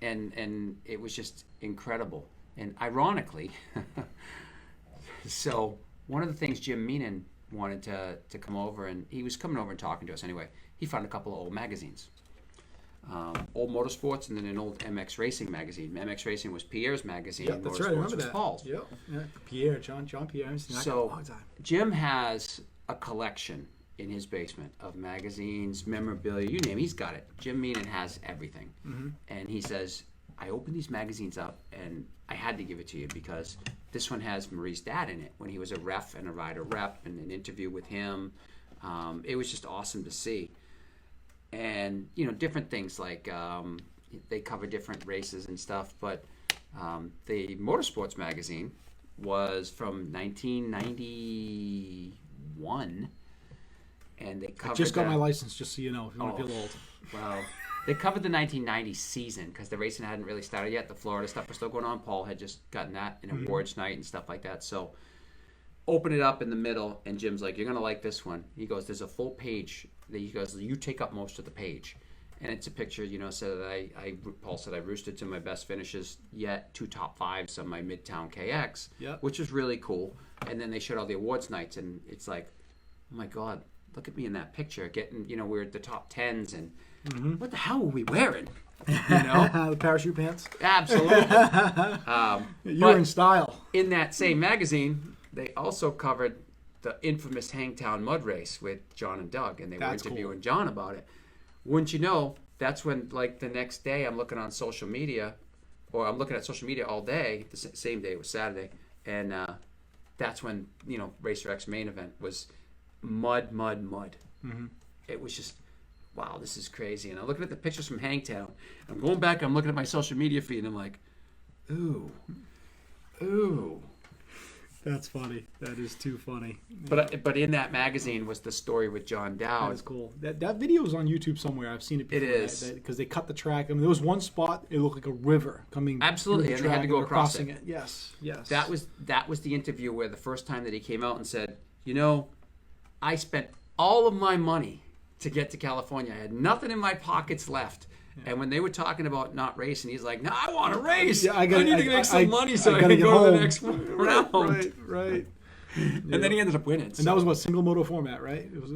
And it was just incredible. And ironically, so one of the things Jim Meenan wanted to come over, and he was coming over and talking to us anyway, he found a couple of old magazines. Old Motorsports and then an old MX Racing magazine. MX Racing was Pierre's magazine. Yeah, that's Motorsports right. I remember was that. Paul's. Yep. Yeah. Pierre, John Pierre. So Jim has a collection in his basement of magazines, memorabilia, you name it, he's got it. Jim Meenan has everything. Mm-hmm. And he says, I opened these magazines up and I had to give it to you because this one has Marie's dad in it when he was a ref and a rider rep and an interview with him. It was just awesome to see. And, different things like they cover different races and stuff. But the Motorsports magazine was from 1991. And they covered I just got my license, just so you know, if you want to feel old. Well, they covered the 1990 season because the racing hadn't really started yet. The Florida stuff was still going on. Paul had just gotten that in awards night and stuff like that. So open it up in the middle, and Jim's like, you're going to like this one. He goes, there's a full page. He goes, you take up most of the page. And it's a picture, so that Paul said I roosted to my best finishes yet, 2 top 5s on my Midtown KX, which was really cool. And then they showed all the awards nights, and it's like, oh my God, look at me in that picture, getting, we're at the top 10s, and what the hell were we wearing? The parachute pants? Absolutely. You were in style. In that same magazine, they also covered the infamous Hangtown Mud Race with John and Doug, and they were interviewing John about it. Wouldn't you know, that's when, like, the next day I'm looking on social media, or I'm looking at social media all day, the same day, it was Saturday, and that's when, Racer X main event was mud. Mm-hmm. It was just, wow, this is crazy. And I'm looking at the pictures from Hangtown. I'm going back, I'm looking at my social media feed, and I'm like, ooh. That's funny. That is too funny. But in that magazine was the story with John Dowd. That's cool. That video is on YouTube somewhere. I've seen it before. It is. Because they cut the track. I mean, there was one spot, it looked like a river coming. Absolutely, and they had to go across it. Yes. That was the interview where the first time that he came out and said, I spent all of my money to get to California. I had nothing in my pockets left. And when they were talking about not racing, he's like, no, I want to race. Yeah, I need to make some money so I can go to the next round. Right. And then he ended up winning. And that was what, single moto format, right? It was.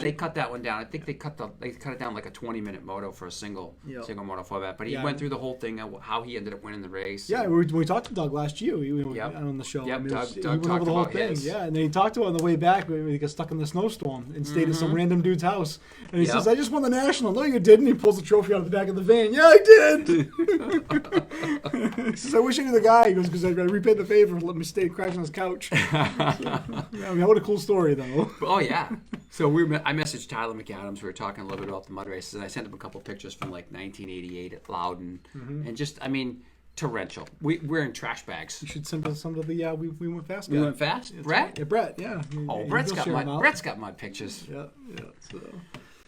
They cut that one down. I think they cut it down like a 20-minute moto for a single moto format. But he went through the whole thing of how he ended up winning the race. Yeah, when we talked to Doug last year, we were on the show. Yep, Doug he went over talked the whole about thing. his. Yeah, and then he talked to him on the way back. We got stuck in the snowstorm and stayed at some random dude's house. And he says, "I just won the national." No, you didn't. He pulls the trophy out of the back of the van. Yeah, I did. He says, "I wish I knew the guy." He goes, "Because I repaid the favor and let me stay crash on his couch." What a cool story, though. Oh yeah. So I messaged Tyler McAdams. We were talking a little bit about the mud races, and I sent him a couple pictures from like 1988 at Loudon, and just torrential. We're in trash bags. You should send us some of the we went fast. We went fast. Brett? Right. Yeah, Brett. Yeah. Brett's got mud pictures. Yeah. So.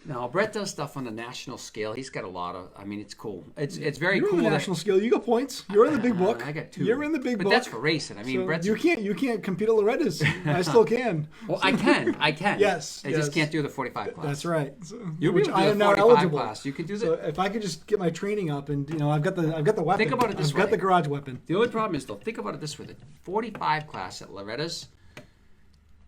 No, Brett does stuff on the national scale. He's got a lot of. It's cool. It's very cool. You're on the national scale. You got points. You're in the big book. I got 2. You're in the big book. But that's for racing. So Brett's. You can't compete at Loretta's. I still can. Well, I can. Yes. I just can't do the 45 class. That's right. Which I am now eligible. Class. You can do that. So if I could just get my training up, and I've got the weapon. Think about it this way. I've got the garage weapon. The only problem is though. Think about it this way: the 45 class at Loretta's.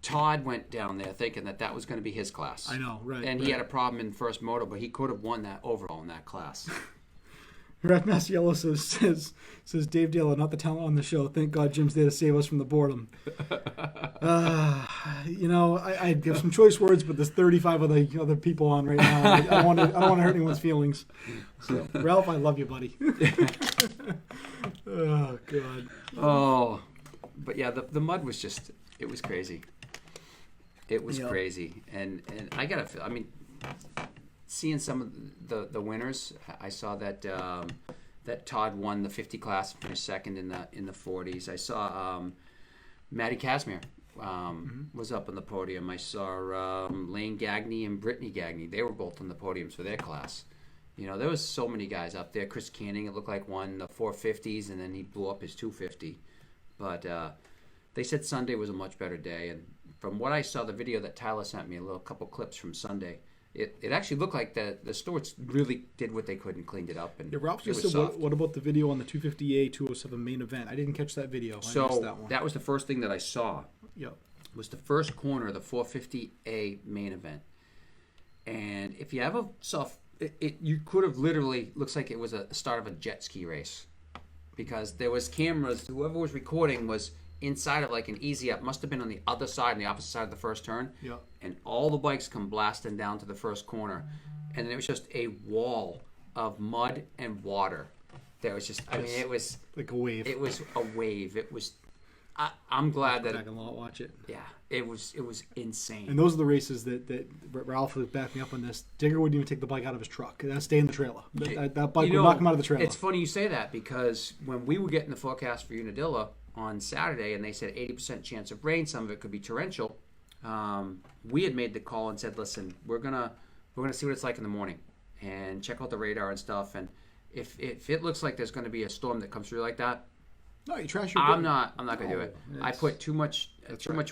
Todd went down there thinking that was going to be his class. I know, right. And he had a problem in first moto, but he could have won that overall in that class. Red Masiello says Dave Dale, not the talent on the show. Thank God Jim's there to save us from the boredom. I give some choice words, but there's 35 other people on right now. I don't want to hurt anyone's feelings. So, Ralph, I love you, buddy. Oh God. Oh, but yeah, the mud was just, it was crazy. It was crazy, and I gotta feel. Seeing some of the winners, I saw that that Todd won the 50 class and finished second in the 40s. I saw Maddie Casimir was up on the podium. I saw Lane Gagney and Brittany Gagney. They were both on the podiums for their class. There was so many guys up there. Chris Canning, it looked like, won the 450s, and then he blew up his 250. But they said Sunday was a much better day, and from what I saw, the video that Tyler sent me, a couple clips from Sunday, it actually looked like the stewards really did what they could and cleaned it up. And Ralph just said, what about the video on the 250A 207 main event? I didn't catch that video. So I missed that one. That was the first thing that I saw. Yep. Was the first corner of the 450A main event. And if you ever saw, you could have literally, looks like it was a start of a jet ski race. Because there was cameras, whoever was recording was inside of like an easy up, must have been on the other side, on the opposite side of the first turn. Yeah. And all the bikes come blasting down to the first corner. And then it was just a wall of mud and water. There was just, it was like a wave. It was a wave. It was, I'm glad that. I can watch it. Yeah, it was insane. And those are the races that Ralph would back me up on this. Digger wouldn't even take the bike out of his truck. That'd stay in the trailer. That bike would knock him out of the trailer. It's funny you say that, because when we were getting the forecast for Unadilla on Saturday, and they said 80% chance of rain, some of it could be torrential. We had made the call and said, listen, we're gonna see what it's like in the morning and check out the radar and stuff. And if it looks like there's going to be a storm that comes through like that, no, you trash your I'm not going to do it. I put too much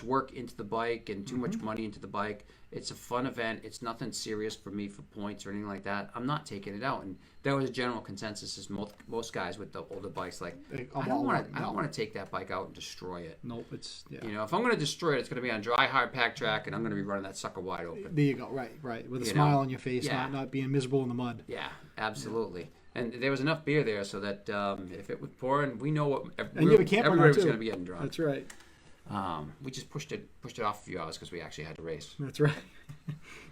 work into the bike and too much money into the bike. It's a fun event. It's nothing serious for me for points or anything like that. I'm not taking it out. And there was a general consensus is most guys with the older bikes I don't want to take that bike out and destroy it. Nope, it's if I'm going to destroy it, it's going to be on dry hard pack track, and I'm going to be running that sucker wide open. There you go. Right, with a smile on your face, not being miserable in the mud. Yeah, absolutely. Yeah. And there was enough beer there so that if it was pouring, we know what you have a camper everybody was going to be getting drunk. That's right. We just pushed it off a few hours because we actually had to race. That's right.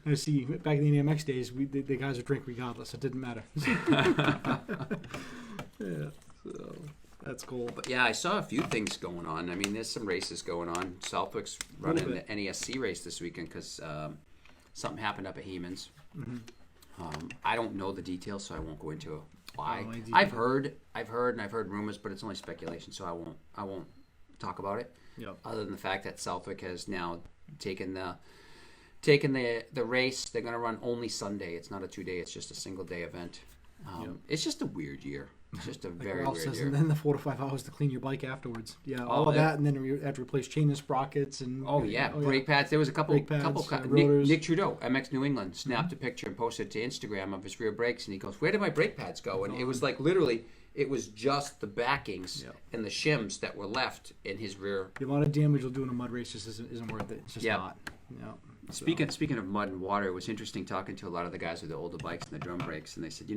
I see. Back in the NMX days, the guys would drink regardless. It didn't matter. Yeah, so that's cool. But yeah, I saw a few things going on. There's some races going on. Southwick's running the NESC race this weekend because something happened up at Heeman's. Mm-hmm. I don't know the details, so I won't go into why. I've heard rumors, but it's only speculation, so I won't talk about it. Yep. Other than the fact that Southwick has now taken the race. They're going to run only Sunday. It's not a 2-day. It's just a single day event. It's just a weird year. It's just a Like very Ralph weird says, year. and then the 4 to 5 hours to clean your bike afterwards. Yeah, all of that, and then we have to replace chain and sprockets and. Brake pads. There was a couple. Nick Nick Trudeau, MX New England, snapped a picture and posted it to Instagram of his rear brakes, and he goes, "Where did my brake pads go?" And it was like literally, it was just the backings and the shims that were left in his rear. The amount of damage you'll do in a mud race just isn't worth it. It's just not. Yeah. Speaking of mud and water, it was interesting talking to a lot of the guys with the older bikes and the drum brakes, and they said,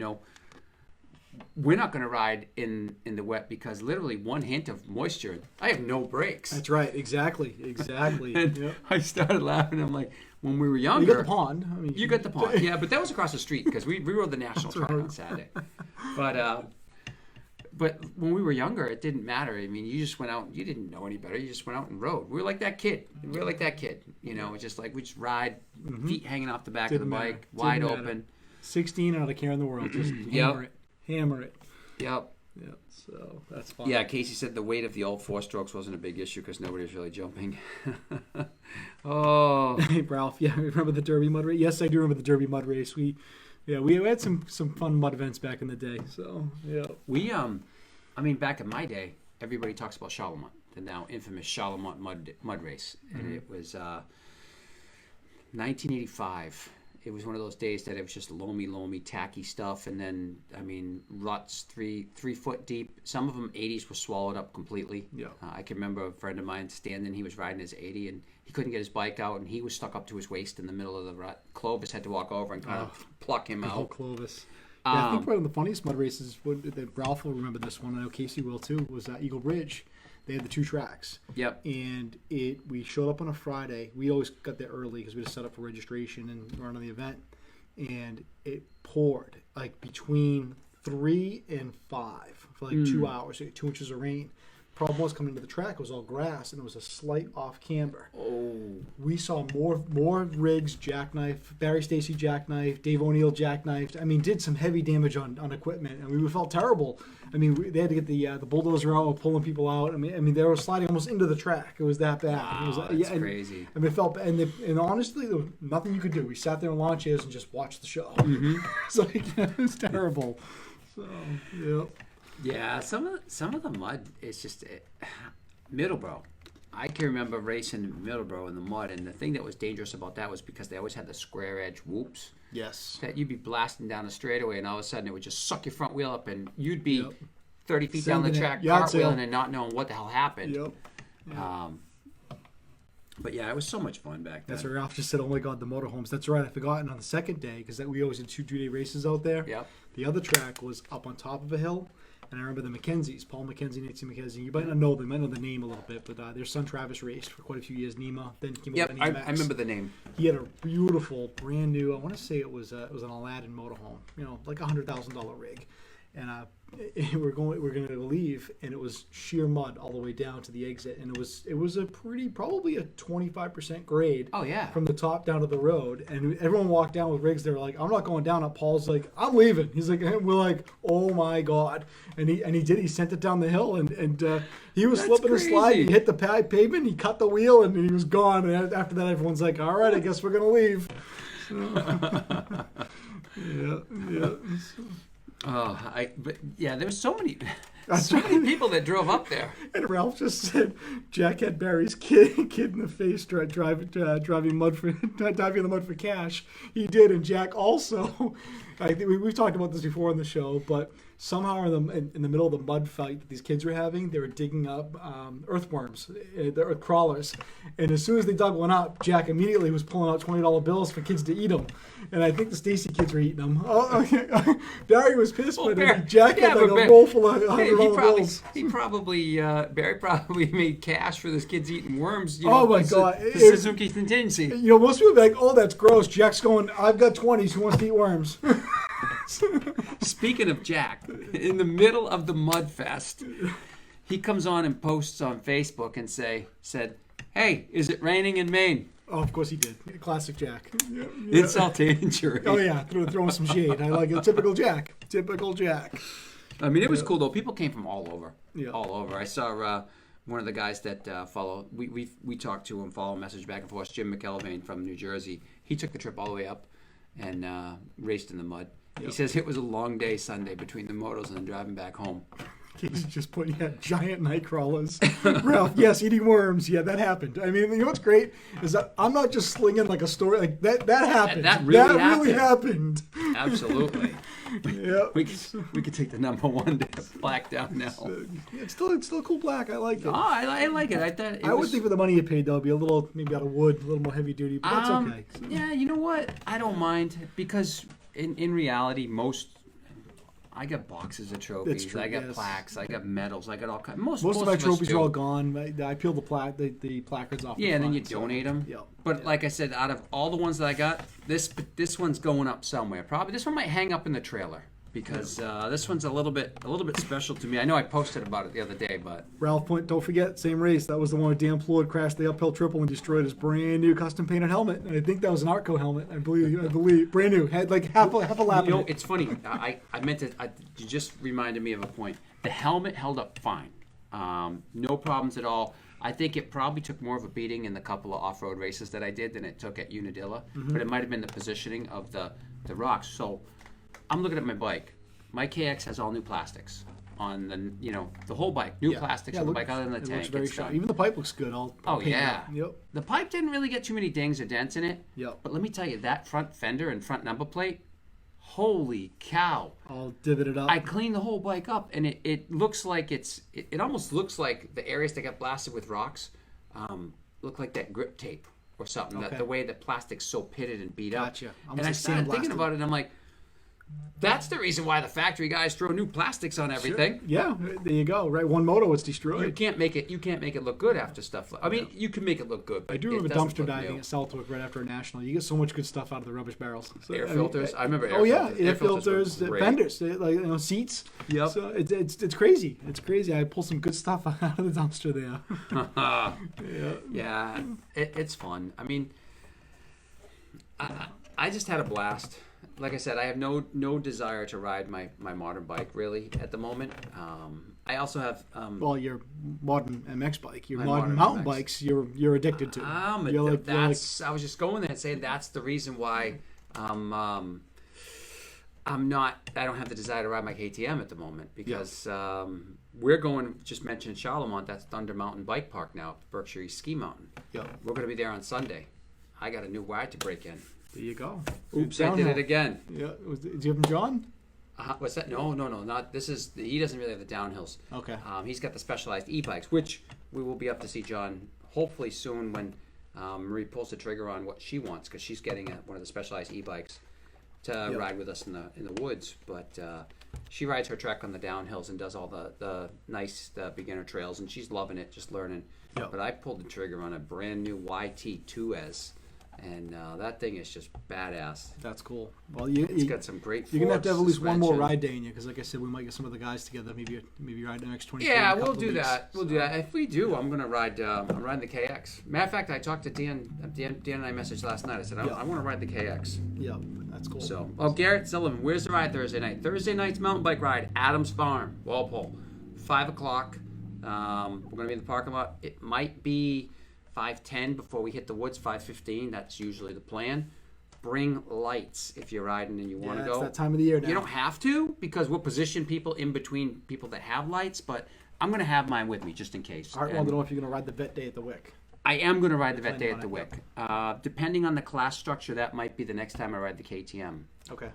we're not going to ride in the wet because literally one hint of moisture, I have no brakes. That's right. Exactly. And I started laughing. I'm like, when we were younger, you got the pond. You got the pond. Yeah, but that was across the street because we rode the national track on Saturday. But when we were younger, it didn't matter. I mean, you just went out. You didn't know any better. You just went out and rode. We were like that kid. It's just like we just ride, feet hanging off the back of the bike, wide open. 16 out of care in the world. Just hammer it. Yep. Yeah, so that's fun. Yeah, Casey said the weight of the old 4-strokes wasn't a big issue because nobody was really jumping. Oh. Hey, Ralph, remember the Derby mud race? Yes, I do remember the Derby mud race. We had some fun mud events back in the day. So, yeah. We, back in my day, everybody talks about Charlemont, the now infamous Charlemont mud race. And it was 1985. It was one of those days that it was just loamy, tacky stuff. And then, ruts 3 foot deep. Some of them 80s were swallowed up completely. Yeah. I can remember a friend of mine standing. He was riding his 80 and he couldn't get his bike out. And he was stuck up to his waist in the middle of the rut. Clovis had to walk over and kind of pluck him out. Oh, Clovis. Yeah, I think one of the funniest mud races, that Ralph will remember this one, I know Casey will too, was Eagle Bridge. They had the 2 tracks. Yep. And we showed up on a Friday. We always got there early because we just set up for registration and run on the event. And it poured like between 3 and 5 for like 2 hours. So 2 inches of rain. Problem was, coming into the track, it was all grass and it was a slight off camber. Oh. We saw more rigs jackknife, Barry Stacy jackknife, Dave O'Neill jackknifed. Did some heavy damage on equipment, and we felt terrible. They had to get the bulldozer out, pulling people out. They were sliding almost into the track. It was that bad. Wow, that's crazy. It felt bad. And honestly, there was nothing you could do. We sat there in lawn chairs and just watched the show. It was terrible. So, yeah. Yeah, some of the mud is just Middleborough. I can remember racing in Middleborough in the mud, and the thing that was dangerous about that was because they always had the square edge whoops. Yes. That you'd be blasting down the straightaway, and all of a sudden it would just suck your front wheel up, and you'd be 30 feet down the track, cartwheeling and not knowing what the hell happened. Yep. But yeah, it was so much fun back then. That's what Ralph just said. Oh my God, the motorhomes. That's right. I forgot. And on the second day, because we always did 2-day races out there. Yep. The other track was up on top of a hill. And I remember the McKenzies, Paul McKenzie, Nancy McKenzie. You might not know them, you might know the name a little bit, but their son Travis raced for quite a few years. Nima, then came over to I remember the name. He had a beautiful, brand new. I want to say it was an Aladdin motorhome. Like $100,000 rig, and we're going to leave, and it was sheer mud all the way down to the exit, and it was a probably a 25% grade. Oh yeah. From the top down to the road, and everyone walked down with rigs. They were like, "I'm not going down." Paul's like, "I'm leaving." He's like, and we're like, "Oh my God!" And he did. He sent it down the hill, and he was slipping and sliding. He hit the pavement. He cut the wheel, and he was gone. And after that, everyone's like, "All right, I guess we're gonna leave." So, yeah. There was so many people that drove up there. And Ralph just said Jack had Barry's kid in the face driving the mud for cash. He did, and Jack also. I think we've talked about this before on the show, but somehow in the middle of the mud fight that these kids were having, they were digging up earthworms, the earth crawlers. And as soon as they dug one up, Jack immediately was pulling out $20 bills for kids to eat them. And I think the Stacy kids were eating them. Barry was pissed, but Jack had like a roll full of $100 bills. Barry probably made cash for those kids eating worms. Oh my God. The Suzuki contingency. Most people be like, "Oh, that's gross." Jack's going, "I've got 20s. Who wants to eat worms?" Speaking of Jack, in the middle of the mud fest, he comes on and posts on Facebook and said, "Hey, is it raining in Maine?" Oh, of course he did. Classic Jack. Yeah. Insult to injury. Oh yeah, throwing some shade. I like it. Typical Jack. It was cool though. People came from all over. Yeah. All over. I saw one of the guys that follow. We talked to him, follow message back and forth. Jim McElvain from New Jersey. He took the trip all the way up and raced in the mud. He says it was a long day Sunday between the motos and then driving back home. He's just putting giant night crawlers. Ralph, yes, eating worms. Yeah, that happened. I mean, you know what's great is that I'm not just slinging like a story. Like that happened. That really happened. Absolutely. Yeah. We could take the number one black down now. It's still a cool black. I like it. Oh, I like it. I would think for the money you paid, though, it'd be a little, maybe out of wood, a little more heavy duty, but that's okay. Yeah, you know what? I don't mind because in reality, I got boxes of trophies. True, I got plaques. I got medals. I got all kinds. Most of my trophies do. are all gone. I peel the placards off. Yeah, and then you donate them. Yeah. But like I said, out of all the ones that I got, this one's going up somewhere. Probably this one might hang up in the trailer because this one's a little bit special to me. I know I posted about it the other day, but Ralph Point, don't forget, same race. That was the one where Dan Floyd crashed the uphill triple and destroyed his brand new custom painted helmet. And I think that was an Artco helmet. I believe brand new, had like half a lap. You know, it's funny. I meant to. You just reminded me of a point. The helmet held up fine. No problems at all. I think it probably took more of a beating in the couple of off-road races that I did than it took at Unadilla. But it might have been the positioning of the rocks. So I'm looking at my bike. My KX has all new plastics on the whole bike. New plastics on the bike other than the tank. Looks very sharp. Even the pipe looks good. Yep. The pipe didn't really get too many dings or dents in it. Yep. But let me tell you, that front fender and front number plate, holy cow. All divoted up. I cleaned the whole bike up, and it looks like it almost looks like the areas that got blasted with rocks look like that grip tape or something. That the way the plastic's so pitted and beat up. Gotcha. And I started thinking about it, and I'm like, that's the reason why the factory guys throw new plastics on everything. Sure. Yeah, there you go. Right, one moto, it's destroyed. You can't make it look good after stuff. I mean, you can make it look good. But I do remember dumpster diving at Southwick right after a national. You get so much good stuff out of the rubbish barrels. So, air filters. I remember. Air filters, fenders, seats. Yep. So it's crazy. It's crazy. I pulled some good stuff out of the dumpster there. Yeah, it's fun. I mean, I just had a blast. Like I said, I have no desire to ride my modern bike really at the moment. I also have your modern MX bike, your modern mountain MX. Bikes. You're addicted to. I was just going there and saying that's the reason why I'm not. I don't have the desire to ride my KTM at the moment because we're going. Just mentioned Charlemont. That's Thunder Mountain Bike Park now, Berkshire East Ski Mountain. Yeah, we're going to be there on Sunday. I got a new ride to break in. There you go. Oops, I did it again. Yeah, did you have him John? What's that? No, not this is. He doesn't really have the downhills. Okay. He's got the specialized e-bikes, which we will be up to see John hopefully soon when Marie pulls the trigger on what she wants because she's getting one of the specialized e-bikes to ride with us in the woods. But she rides her trek on the downhills and does all the nice beginner trails, and she's loving it, just learning. Yep. But I pulled the trigger on a brand new YT2S. And that thing is just badass. That's cool. Well, it's got some great. You're gonna have to have at least one more ride day in you, because like I said, we might get some of the guys together. Maybe ride the next 20. Yeah, we'll do that. We'll do that. If we do, I'm gonna ride. I'm riding the KX. Matter of fact, I talked to Dan. Dan and I messaged last night. I said I want to ride the KX. Yeah, that's cool. So, Garrett Sullivan, where's the ride Thursday night? Thursday night's mountain bike ride, Adams Farm, Walpole, 5:00. We're gonna be in the parking lot. It might be 5:10 before we hit the woods. 5:15. That's usually the plan. Bring lights if you're riding and you want to go. It's that time of the year now. You don't have to because we'll position people in between people that have lights, but I'm going to have mine with me just in case. I want to know if you're going to ride the vet day at the Wick. I am going to ride the vet day at the Wick. Depending on the class structure, that might be the next time I ride the KTM. Okay.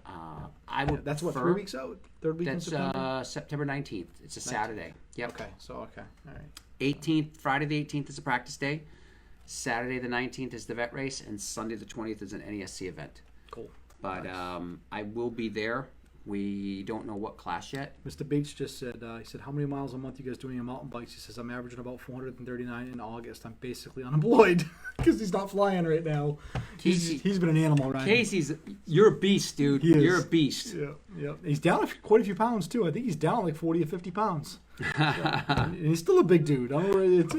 I would. That's what, 3 weeks out? Third week in September? That's September 19th. It's a Saturday. Yep. Okay. All right. 18th, Friday the 18th is a practice day. Saturday the 19th is the vet race, and Sunday the 20th is an NESC event. Cool. But nice. I will be there. We don't know what class yet. Mr. Bates just said, he said, how many miles a month you guys doing on mountain bikes? He says, I'm averaging about 439 in August. I'm basically unemployed because he's not flying right now. He's been an animal, right? You're a beast, dude. You're a beast. Yeah. He's down quite a few pounds, too. I think he's down like 40 or 50 pounds. And he's still a big dude. I don't know where it's...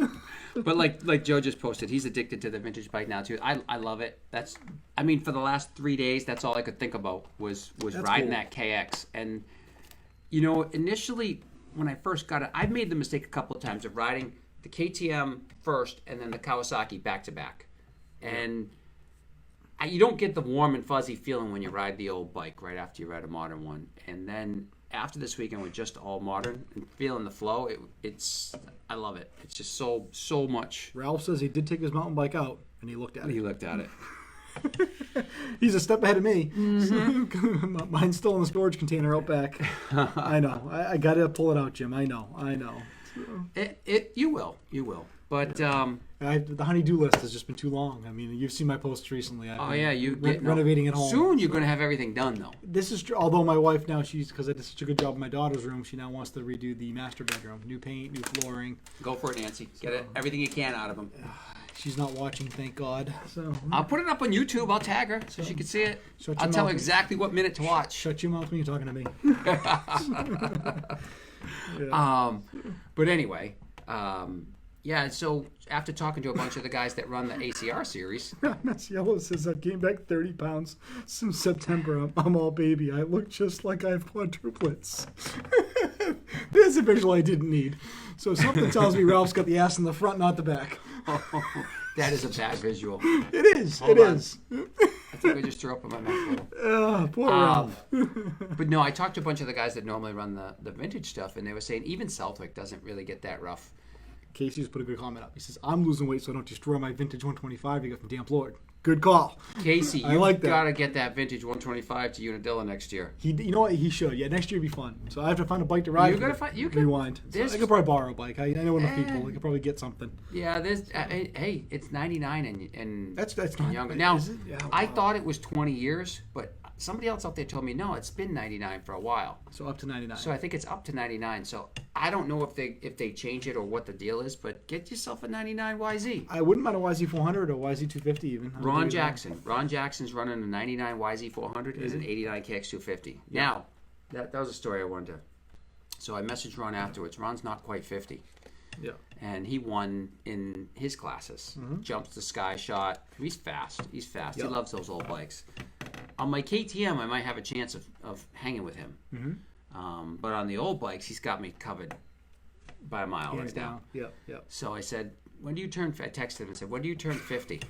But like Joe just posted, he's addicted to the vintage bike now too. I love it. For the last 3 days, that's all I could think about was riding that KX. And initially when I first got it, I've made the mistake a couple of times of riding the KTM first and then the Kawasaki back to back. And you don't get the warm and fuzzy feeling when you ride the old bike right after you ride a modern one. And then after this weekend with just all modern and feeling the flow, I love it. It's just so much. Ralph says he did take his mountain bike out and he looked at it. He looked at it. He's a step ahead of me. Mm-hmm. Mine's still in the storage container out back. I know. I got to pull it out, Jim. I know. You will. But the honey-do list has just been too long. I mean, you've seen my posts recently. Renovating at home. Soon you're going to have everything done, though. This is true. Although my wife now, because I did such a good job in my daughter's room, she now wants to redo the master bedroom. New paint, new flooring. Go for it, Nancy. Get everything you can out of them. She's not watching, thank God. So I'll put it up on YouTube. I'll tag her so she can see it. I'll tell her exactly what minute to watch. Shut your mouth when you're talking to me. But anyway, so after talking to a bunch of the guys that run the ACR series. Yellow says, I've gained back 30 pounds since September. I'm all baby. I look just like I have quadruplets. There's a visual I didn't need. So something tells me Ralph's got the ass in the front, not the back. That is a bad visual. It is. Hold on. I think I just threw up in my mouth. Poor Ralph. But no, I talked to a bunch of the guys that normally run the vintage stuff, and they were saying even Southwick doesn't really get that rough. Casey just put a good comment up. He says, I'm losing weight so I don't destroy my vintage 125 you got from Damp Lord. Good call. Casey, you got to get that vintage 125 to Unadilla next year. You know what? He should. Yeah, next year would be fun. So I have to find a bike to ride. You can rewind. So I could probably borrow a bike. I know enough people. I could probably get something. Yeah, hey, it's 99 and that's not younger. Now, I thought it was 20 years, but somebody else out there told me, no, it's been 99 for a while. So up to 99. So I think it's up to 99. So I don't know if they change it or what the deal is, but get yourself a 99 YZ. I wouldn't mind a YZ400 or YZ250 even. Ron Jackson's running a 99 YZ400 is an 89 KX250. Yeah. Now, that was a story I wanted to. So I messaged Ron afterwards. Ron's not quite 50. Yeah. And he won in his classes. Mm-hmm. Jumps the sky shot. He's fast. Yep. He loves those old bikes. On my KTM, I might have a chance of hanging with him. Mm-hmm. But on the old bikes, he's got me covered by a mile right now. Yep. So I said, I texted him and said, when do you turn 50?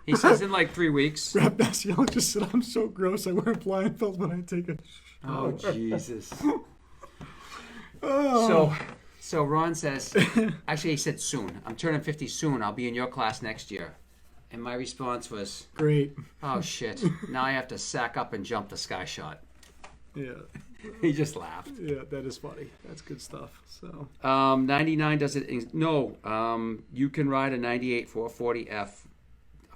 He says in like 3 weeks. Rap Naciel just said, I'm so gross. I wear blind felts when I take a Oh, Jesus. So Ron says, actually he said soon. I'm turning 50 soon. I'll be in your class next year. And my response was, great. Oh, shit. Now I have to sack up and jump the sky shot. Yeah. He just laughed. Yeah, that is funny. That's good stuff. So 99 does it. No, you can ride a 98 440F.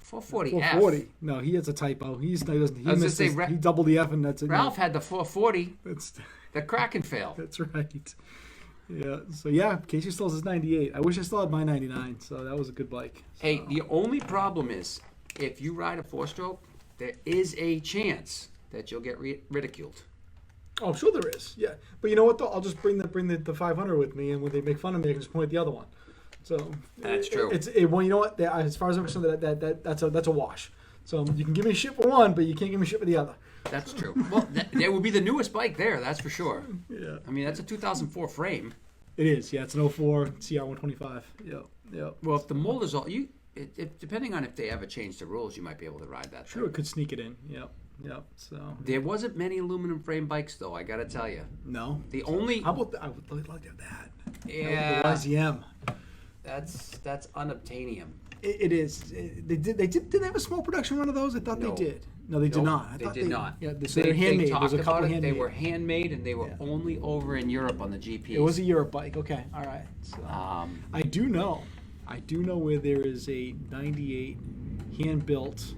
440F. 440. No, he has a typo. He doubled the F and that's it. Ralph had the 440. That's the Kraken fail. That's right. Yeah. So yeah, Casey still has his 98. I wish I still had my 99. So that was a good bike. So. Hey, the only problem is if you ride a 4-stroke, there is a chance that you'll get ridiculed. Oh, I'm sure there is. Yeah, but you know what though? I'll just bring the 500 with me, and when they make fun of me, I can just point at the other one. So that's true. Well, you know what? As far as I'm concerned, that's a wash. So you can give me shit for one, but you can't give me shit for the other. That's true. Well, there would be the newest bike there. That's for sure. Yeah. I mean, that's a 2004 frame. It is. Yeah, it's an 04 CR125. Yeah. Well, if the mold is all depending on if they ever change the rules, you might be able to ride that. Sure, thing. It could sneak it in. Yep. So there wasn't many aluminum frame bikes, though. I got to tell you. No. The only. How about I would really like to have that. Yeah. The YZM. That's unobtainium. It is. They did they have a small production run of those? I thought they did. No, they did not. They did not. Yeah, so they're handmade. They talked a couple about it. handmade. They were handmade, and they were only over in Europe on the GPs. It was a Europe bike. Okay, all right. So, I do know where there is a 98 hand-built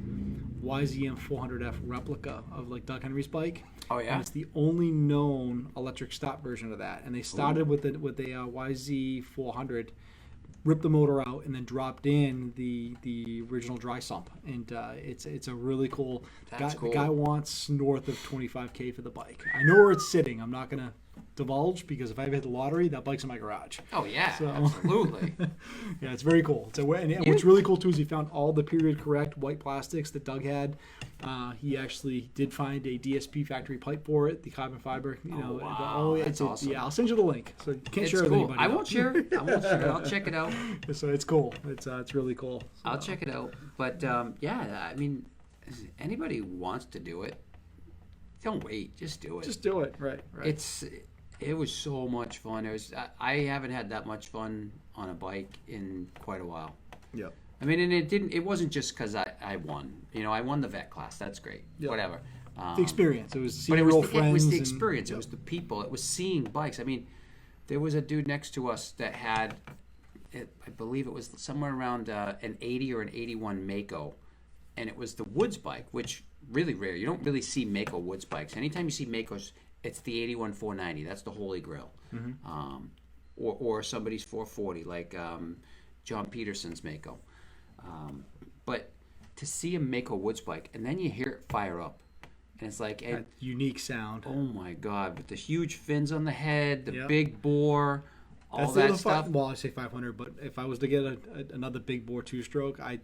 YZM 400F replica of like Doug Henry's bike. Oh yeah. And it's the only known electric stop version of that. And they started with a YZ 400. Ripped the motor out and then dropped in the original dry sump, and it's a really cool. The guy wants north of $25,000 for the bike. I know where it's sitting. I'm not gonna divulge because if I ever hit the lottery, that bike's in my garage. Oh yeah, absolutely. Yeah, it's very cool. What's really cool too is he found all the period correct white plastics that Doug had. He actually did find a DSP factory pipe for it, the carbon fiber. Wow. That's awesome. Yeah, I'll send you the link. So you can't share it with anybody. I won't share it. I'll check it out. So it's cool. It's really cool. So. I'll check it out. But I mean, anybody who wants to do it, don't wait. Just do it. Just do it. Right. It was so much fun. I haven't had that much fun on a bike in quite a while. Yep. I mean, and it wasn't just because I won. I won the vet class. That's great. Yep. Whatever. The experience. It was seeing but real friends. It was the and- experience. Yep. It was the people. It was seeing bikes. I mean, there was a dude next to us that had, I believe it was somewhere around an 80 or an 81 Mako, and it was the Woods bike, which really rare. You don't really see Mako Woods bikes. Anytime you see Makos, it's the 81 490. That's the holy grail. Mm-hmm. Or somebody's 440, like John Peterson's Mako. But to see a Mako Woods bike, and then you hear it fire up, and it's like that unique sound. Oh my God! With the huge fins on the head, the Yep. big bore, all That's that the stuff. Well, I say 500, but if I was to get another big bore two-stroke, I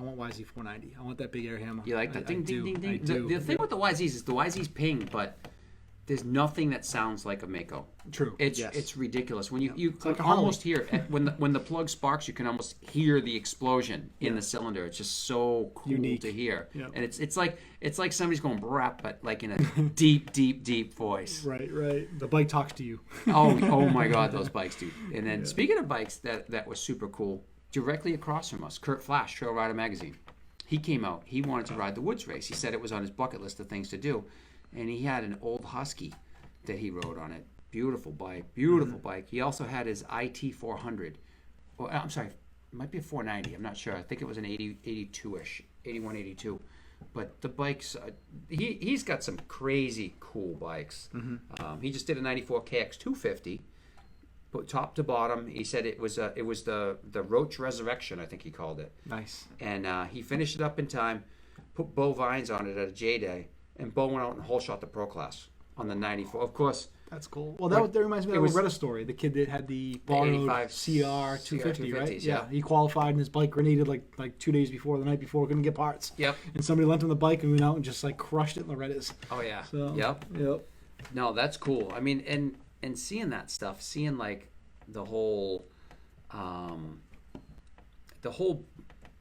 want YZ 490. I want that big air hammer. You like that? Ding, ding, ding, ding. I do. The thing with the YZs is the YZs ping, but there's nothing that sounds like a Mako. True. It's ridiculous. When you like a almost hear it. When the plug sparks, you can almost hear the explosion in the cylinder. It's just so cool Unique. to hear. Yep. And it's like somebody's going brap, but like in a deep, deep, deep voice. Right. The bike talks to you. Oh my God, those bikes, dude. And then speaking of bikes that was super cool, directly across from us, Kurt Flash, Trail Rider Magazine. He came out. He wanted to ride the Woods race. He said it was on his bucket list of things to do. And he had an old Husky that he rode on it. Beautiful bike. Bike. He also had his IT 400. Well, I'm sorry, it might be a 490. I'm not sure. I think it was an 82-ish, 81, 82. But the bikes, he's got some crazy cool bikes. Mm-hmm. He just did a 94 KX 250, but top to bottom. He said it was the Roach Resurrection, I think he called it. Nice. And he finished it up in time, put Bo Vines on it at a J Day, and Bo went out and whole shot the pro class on the 94. Of course. That's cool. Well, that reminds me of the Loretta story. The kid that had the borrowed CR 250, right? Yeah. He qualified and his bike grenaded like 2 days before, the night before, couldn't get parts. Yep. And somebody lent him the bike and went out and just like crushed it in Loretta's. Oh yeah. So, Yep. Yep. No, that's cool. I mean, and seeing that stuff, seeing like the whole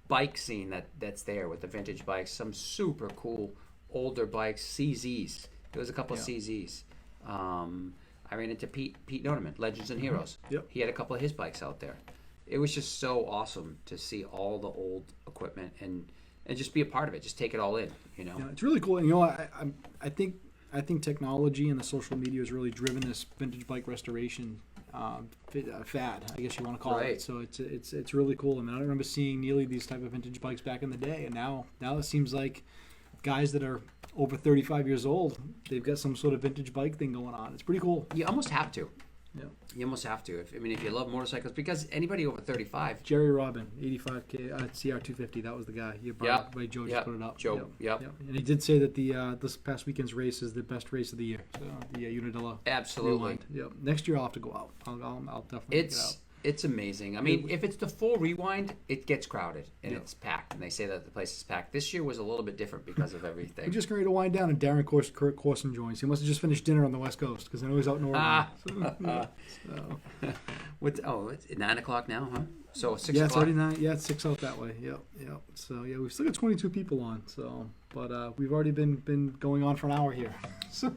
bike scene that's there with the vintage bikes, some super cool older bikes, CZs. There was a couple of CZs. I ran into Pete Noneman, Legends and Heroes. Yep. He had a couple of his bikes out there. It was just so awesome to see all the old equipment and just be a part of it. Just take it all in, Yeah, it's really cool. And I think technology and the social media has really driven this vintage bike restoration fad, I guess you want to call it. So it's really cool. I mean, I remember seeing nearly these type of vintage bikes back in the day, and now it seems like guys that are over 35 years old, they've got some sort of vintage bike thing going on. It's pretty cool. You almost have to. Yeah. You almost have to. If you love motorcycles, because anybody over 35. Jerry Robin, 85K CR250. That was the guy. By Joe just put it up. Joe. Yep. And he did say that the this past weekend's race is the best race of the year. So the Unadilla. Absolutely. Rewind. Yep. Next year I'll have to go out. I'll definitely get out. It's amazing. I mean, if it's the full rewind, it gets crowded and it's packed. And they say that the place is packed. This year was a little bit different because of everything. We're just ready to wind down, and Kurt Corson joins. He must have just finished dinner on the West Coast because I know he's out in Oregon. It's 9 o'clock now, huh? So 6 yeah, o'clock? it's already 9. Yeah, it's 6 out that way. Yep. So yeah, we've still got 22 people on. So, but we've already been going on for an hour here. So,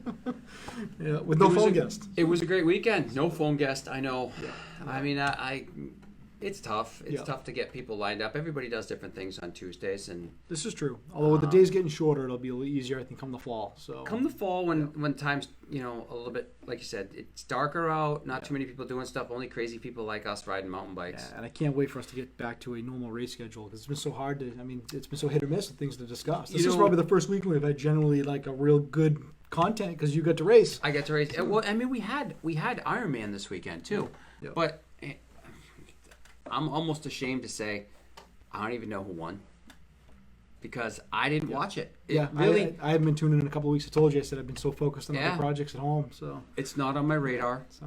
yeah, with no phone guest. It was a great weekend. No phone guest. I know. Yeah. I mean, it's tough. It's tough to get people lined up. Everybody does different things on Tuesdays, and this is true. Although with the days getting shorter, it'll be a little easier, I think, come the fall. So come the fall when times a little bit, like you said, it's darker out. Not too many people doing stuff. Only crazy people like us riding mountain bikes. Yeah, and I can't wait for us to get back to a normal race schedule because it's been so hard to. I mean, it's been so hit or miss with things to discuss. This is probably the first week we've had generally like a real good content because you got to race. I got to race. Well, I mean, we had Ironman this weekend too, but I'm almost ashamed to say I don't even know who won because I didn't watch it. Yeah, really. I haven't been tuning in a couple of weeks. I told you, I said I've been so focused on other projects at home. So it's not on my radar. So,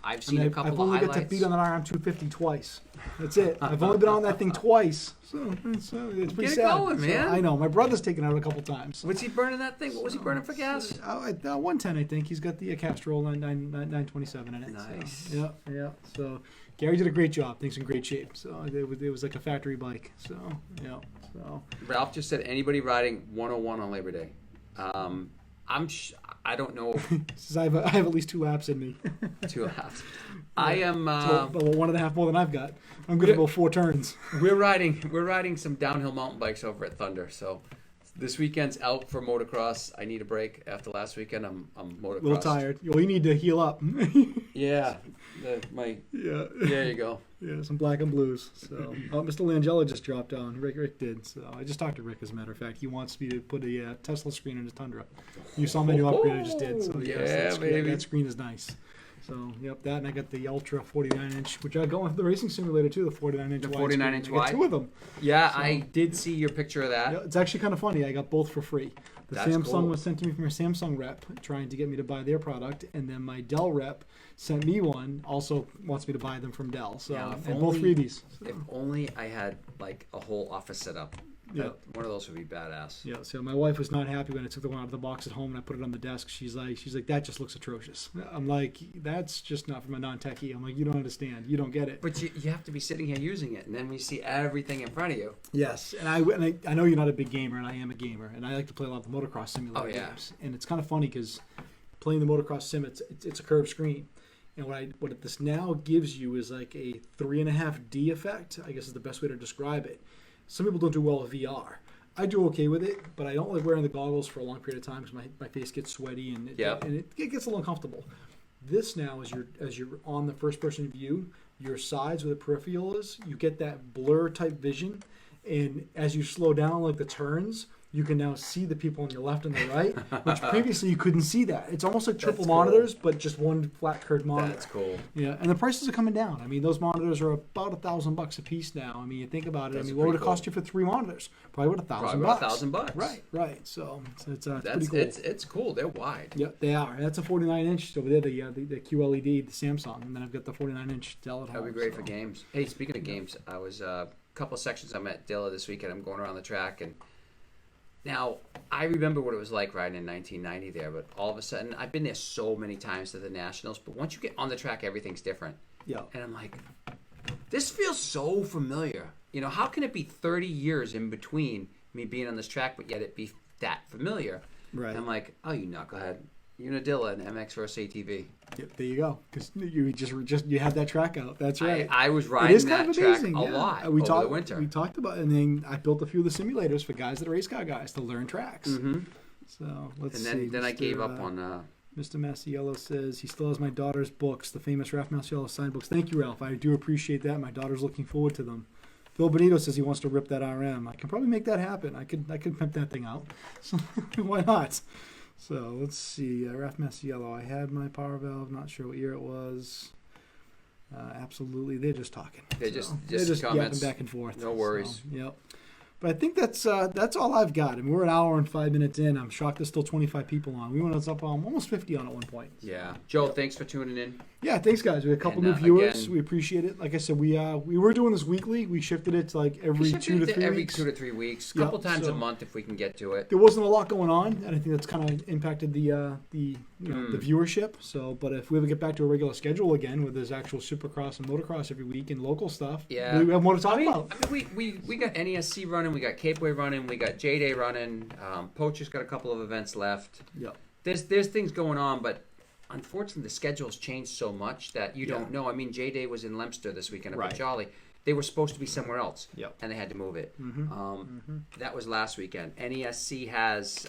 I've seen a couple I've of only highlights. got to beat on an RM250 twice. That's it. I've only been on that thing twice. So it's pretty Get it sad. going, man. I know. My brother's taken it out a couple times. What's he burning that thing? What was he burning for gas? 110, I think. He's got the Castrol 927 in it. Nice. So, yeah. So Gary did a great job. Things in great shape. So it was like a factory bike. So yeah. So Ralph just said anybody riding 101 on Labor Day. I don't know. I have at least 2 laps in me. 2 laps. I am about 1.5 more than I've got. I'm good at about 4 turns. We're riding some downhill mountain bikes over at Thunder. So this weekend's out for motocross. I need a break after last weekend. I'm motocross. A little tired. Well, you need to heal up. Yeah. Yeah. There you go. Yeah, some black and blues. So Mr. Langella just dropped down. Rick did. So I just talked to Rick, as a matter of fact. He wants me to put a Tesla screen in his Tundra. You saw my new upgrade I just did. So yes, that screen is nice. So, yep, that, and I got the Ultra 49-inch, which I go with the racing simulator, too, the 49-inch The wide 49-inch screen. I got wide? 2 of them. Yeah, So- I did see your picture of that. Yeah, it's actually kind of funny. I got both for free. The That's Samsung cool. was sent to me from a Samsung rep trying to get me to buy their product, and then my Dell rep sent me one, also wants me to buy them from Dell. So, Yeah, if and both only- freebies. So, If only I had like a whole office set up. Yeah. One of those would be badass. yeah, so my wife was not happy when I took the one out of the box at home and I put it on the desk. She's like, that just looks atrocious. I'm like, that's just not from a non-techie. I'm like, you don't understand. You don't get it. But you have to be sitting here using it, and then we see everything in front of you. Yes, and I know you're not a big gamer, and I am a gamer, and I like to play a lot of the motocross simulator games. And it's kind of funny because playing the motocross sim, it's a curved screen, and what this now gives you is like a 3.5D effect. I guess is the best way to describe it. Some people don't do well with VR. I do okay with it, but I don't like wearing the goggles for a long period of time because my face gets sweaty and it gets a little uncomfortable. This now, as you're on the first person view, your sides where the peripheral is, you get that blur type vision, and as you slow down like the turns, you can now see the people on your left and the right, which previously you couldn't see that. It's almost like triple monitors, but just one flat curved monitor. That's cool. Yeah, and the prices are coming down. I mean, those monitors are about $1,000 a piece now. I mean, you think about it. That's what would it pretty cost you for 3 monitors? Probably about $1,000. $1,000. Right. So it's That's pretty cool. It's cool. They're wide. Yeah, they are. That's a 49-inch over there. The QLED, the Samsung, and then I've got the 49-inch Dell at home. That'd be great for games. Hey, speaking of games, I was a couple of sections I'm at Dilla this weekend. I'm going around the track, and now I remember what it was like riding in 1990 there. But all of a sudden, I've been there so many times to the Nationals. But once you get on the track, everything's different. Yeah. And I'm like, this feels so familiar. You know, how can it be 30 years in between me being on this track, but yet it be that familiar? Right. And I'm like, oh, you knucklehead. Unadilla and MX versus ATV. Yep, there you go. Because you you had that track out. That's right. I was It riding is kind that of track amazing. a Yeah. lot We over talked the winter. We talked about it, and then I built a few of the simulators for guys that are race car guys to learn tracks. Mm-hmm. So let's And see. then I gave up on. Mr. Masiello says he still has my daughter's books, the famous Ralph Masiello signed books. Thank you, Ralph. I do appreciate that. My daughter's looking forward to them. Phil Benito says he wants to rip that RM. I can probably make that happen. I could pimp that thing out. So why not? So let's see. Ralph Masiello. I had my power valve. Not sure what year it was. Absolutely, they're just talking. They're just comments. yapping back and forth. No worries. So, yep. But I think that's all I've got. I mean, we're an hour and 5 minutes in. I'm shocked there's still 25 people on. We went up almost 50 on at one point. Yeah. Joe, thanks for tuning in. Yeah, thanks, guys. We had a couple And, new viewers. again- We appreciate it. Like I said, we were doing this weekly. We shifted it to like every 2 to 3 every weeks. 2 to 3 weeks. A Yeah, couple times so- a month if we can get to it. There wasn't a lot going on, and I think that's kind of impacted the viewership. So, but if we ever get back to a regular schedule again, where there's actual Supercross and motocross every week and local stuff, Yeah. we have more to talk about. I mean, we got NESC running, we got Capeway running, we got J-Day running. Poacher's got a couple of events left. Yeah. There's things going on, but unfortunately the schedule's changed so much that you don't know. I mean, J-Day was in Leominster this weekend up Right. at Jolly. They were supposed to be somewhere else, Yep. and they had to move it. That was last weekend. NESC has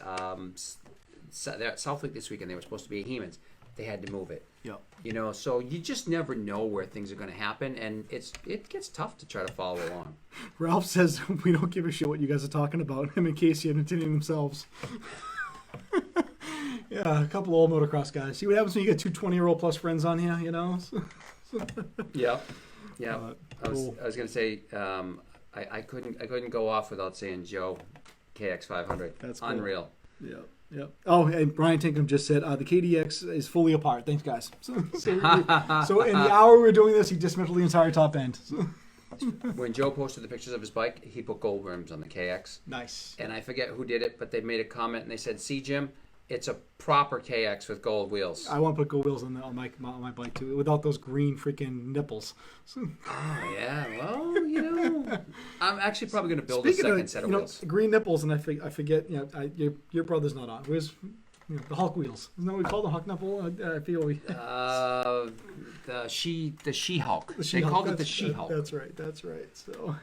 they're at South Lake this weekend. They were supposed to be at Hemans. They had to move it. Yep. You know, so you just never know where things are going to happen, and it gets tough to try to follow along. Ralph says we don't give a shit what you guys are talking about. Him and Casey are entertaining themselves. Yeah, a couple old motocross guys. See what happens when you get two 20-year-old plus friends on here, you know? Yeah. Yeah. Cool. I was going to say I couldn't go off without saying Joe. KX500. That's cool. Unreal. Yep. Yep. Oh, and Brian Tinkham just said the KDX is fully apart. Thanks, guys. So in the hour we're doing this, he dismantled the entire top end. When Joe posted the pictures of his bike, he put gold rims on the KX. Nice. And I forget who did it, but they made a comment and they said, "See, Jim, it's a proper KX with gold wheels." I want to put gold wheels on my bike too, without those green freaking nipples. Oh, yeah, well, I'm actually probably going to build Speaking a second of, set of wheels. green nipples, and I forget, your brother's not on. Where's the Hulk wheels? Isn't that what we call the Hulk nipple? I feel we. The She-Hulk. The They She-Hulk. called it the She-Hulk. That's right. So,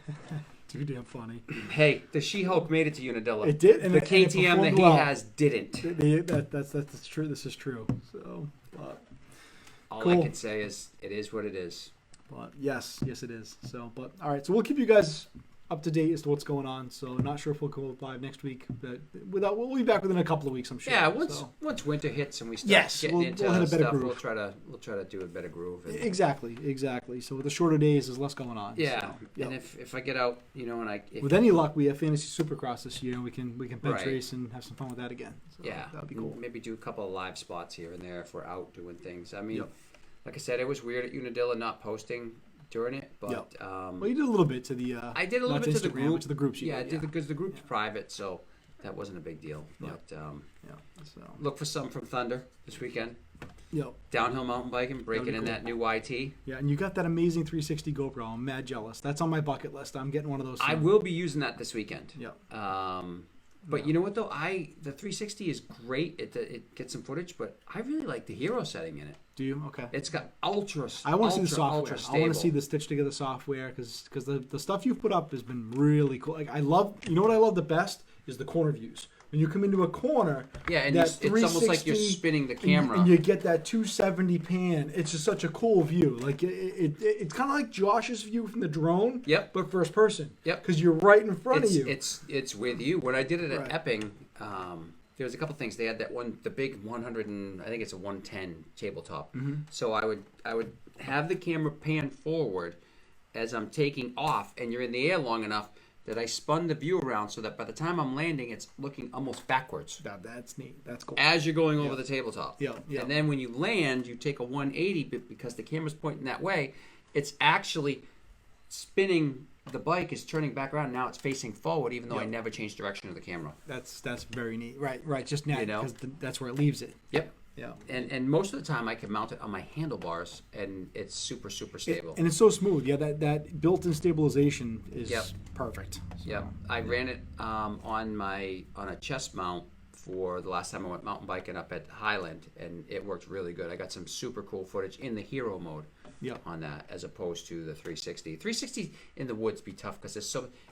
too damn funny. Hey, the She-Hulk made it to Unadilla. It did, and the it KTM that performed he well. has didn't. That's true. This is true. So, All cool. I can say is, it is what it is. but yes, it is. So, but all right. So we'll keep you guys up to date as to what's going on. So, not sure if we'll go live next week, but we'll be back within a couple of weeks, I'm sure. Yeah, So. once winter hits and we start Yes, getting we'll into hit a better stuff, groove. we'll try to do a better groove. And, Exactly. So with the shorter days, there's less going on. yeah, So, yep. and if I get out, if With any luck, we have Fantasy Supercross this year. We can bench Right. race and have some fun with that again. So yeah, that'd be cool. maybe do a couple of live spots here and there if we're out doing things. I mean, Yep. like I said, it was weird at Unadilla not posting during it, but Yep. Well, you did a little bit to the. I did a little not bit to the Instagram, but group. to the groups. Yeah, I did because the group's private, so that wasn't a big deal. Yeah. But Yeah. So. look for some from Thunder this weekend. Yep. Downhill mountain biking, breaking That'd in be that new YT. Yeah, and you got that amazing 360 GoPro. I'm mad jealous. That's on my bucket list. I'm getting one of those. I soon. will be using that this weekend. Yep. But Yeah. you know what though? The 360 is great. It gets some footage, but I really like the hero setting in it. Do you? Okay. It's got ultra. I want to see the ultra software. I stable. want to see the stitched together software because the stuff you've put up has been really cool. Like I love, you know what I love the best is the corner views. When you come into a corner, Yeah, and that it's almost like you're 360 spinning the and you- camera. and you get that 270 pan. It's just such a cool view. Like it's kind of like Josh's view from the drone. Yep. But first person. Yep. Because you're right in front of you. It's with you. When I did it at Right. Epping, there was a couple things. They had that one, the big 100 and I think it's a 110 tabletop. Mm-hmm. So I would have the camera pan forward as I'm taking off, and you're in the air long enough that I spun the view around so that by the time I'm landing, it's looking almost backwards That's neat. That's cool. as you're going over the tabletop. Yeah, yeah. And then when you land, you take a 180 because the camera's pointing that way. It's actually spinning. The bike is turning back around. Now it's facing forward, even though I Yep. never changed direction of the camera. That's very neat. Right. Just now, You know? because that's where it leaves it. Yep. Yeah. And most of the time I can mount it on my handlebars, and it's super stable. And it's so smooth. Yeah, that built-in stabilization is Yep. perfect. So, Yeah, I ran it on a chest mount for the last time I went mountain biking up at Highland, and it worked really good. I got some super cool footage in the hero mode Yeah. on that, as opposed to the 360. 360 in the woods be tough because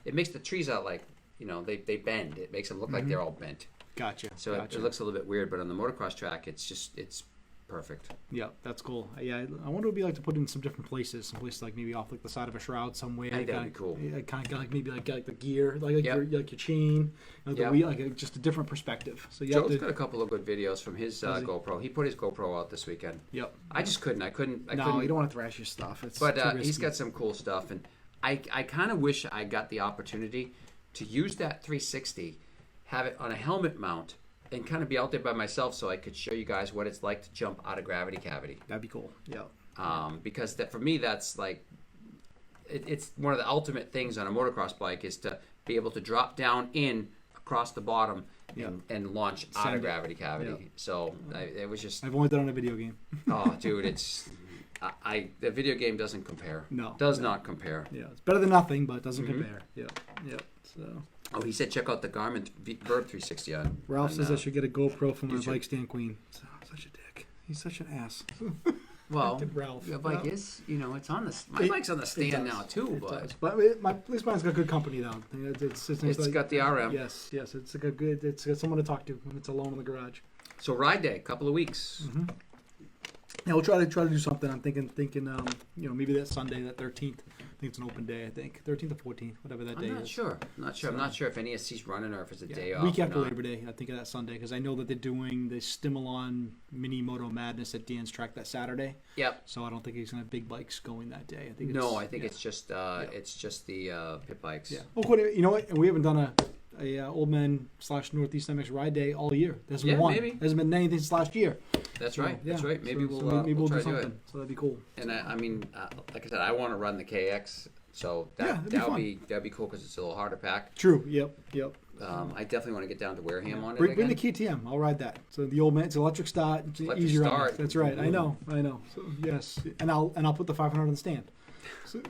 it makes the trees out like they bend. It makes them look like they're all bent. Gotcha. So gotcha. it looks a little bit weird, but on the motocross track, it's perfect. Yeah, that's cool. Yeah, I wonder what it'd be like to put it in some different places. Some places like maybe off like the side of a shroud somewhere. I think that'd be cool. Kind of got like maybe like the gear, like Yep. your chain, the Yep. wheel, like just a different perspective. So you Joe's have got to. a couple of good videos from his Does he? GoPro. He put his GoPro out this weekend. Yep. I just couldn't. I couldn't. No, you don't want to thrash your stuff. It's But too he's risky. got some cool stuff, and I kind of wish I got the opportunity to use that 360, have it on a helmet mount, and kind of be out there by myself so I could show you guys what it's like to jump out of gravity cavity. That'd be cool. Yeah. Because for me, that's like it's one of the ultimate things on a motocross bike is to be able to drop down in across the bottom and launch out Send of it. gravity cavity. Yeah. So it was just I've only done it on a video game. oh, dude, it's the video game doesn't compare. No. Does not compare. Yeah, it's better than nothing, but it doesn't Mm-hmm. compare. Yeah. So Oh, he said check out the Garmin Verb 360 on. Ralph says I on, should get a GoPro for my YouTube. bike stand queen. So, such a dick. He's such an ass. well, Did Ralph. your bike Yeah. is, it's on the. My bike's on the stand now too, It but does. But at least mine's got good company though. It's it's got the RM. Yes, it's a good. It's got someone to talk to when it's alone in the garage. So ride day, couple of weeks. Mm-hmm. Yeah, we'll try to do something. I'm thinking, maybe that Sunday, that 13th. I think it's an open day. I think 13th or 14th, whatever that day I'm not is. sure. I'm not sure if NESC's running or if it's a day off. Week or after not. Labor Day, I think of that Sunday because I know that they're doing the Stimulon Mini Moto Madness at Dan's track that Saturday. Yep. So I don't think he's gonna have big bikes going that day. I think I think it's just the pit bikes. Yeah. Oh, cool. You know what? And we haven't done a Old Men / Northeast MX ride day all year. There's been Yeah, one. maybe. There hasn't been anything since last year. That's So, right. yeah. That's right. Maybe So we'll maybe we'll try do to do something. it. So that'd be cool. And I mean, like I said, I want to run the KX, so Yeah, that'd be that'd be cool because it's a little harder pack. True. Yep. I definitely want to get down to Wareham on it Bring again. the KTM. I'll ride that. So the Old Man, it's electric start. It's Electric easier on start. us. That's right. I know. So yes, and I'll put the 500 on the stand. So,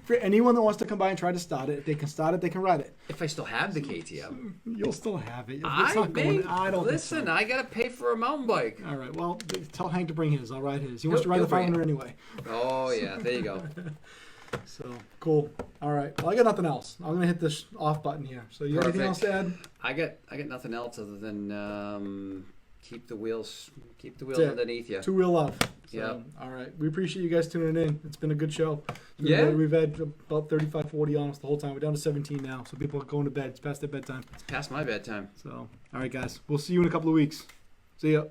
for anyone that wants to come by and try to start it, if they can start it, they can ride it. If I still have the KTM, You'll still have it. It's I not going. may. I don't Listen, think so. I gotta pay for a mountain bike. All right. Well, tell Hank to bring his. I'll ride his. He wants to ride He'll the bring 500 anyway. Oh yeah, there you go. So cool. All right. Well, I got nothing else. I'm gonna hit this off button here. So you have anything else Perfect. to add? I got nothing else other than keep the wheels That's it. underneath you. 2-wheel love. So, Yeah. All right. We appreciate you guys tuning in. It's been a good show. Yeah. We've had about 35, 40 on us the whole time. We're down to 17 now. So people are going to bed. It's past their bedtime. It's past my bedtime. So, all right, guys. We'll see you in a couple of weeks. See ya.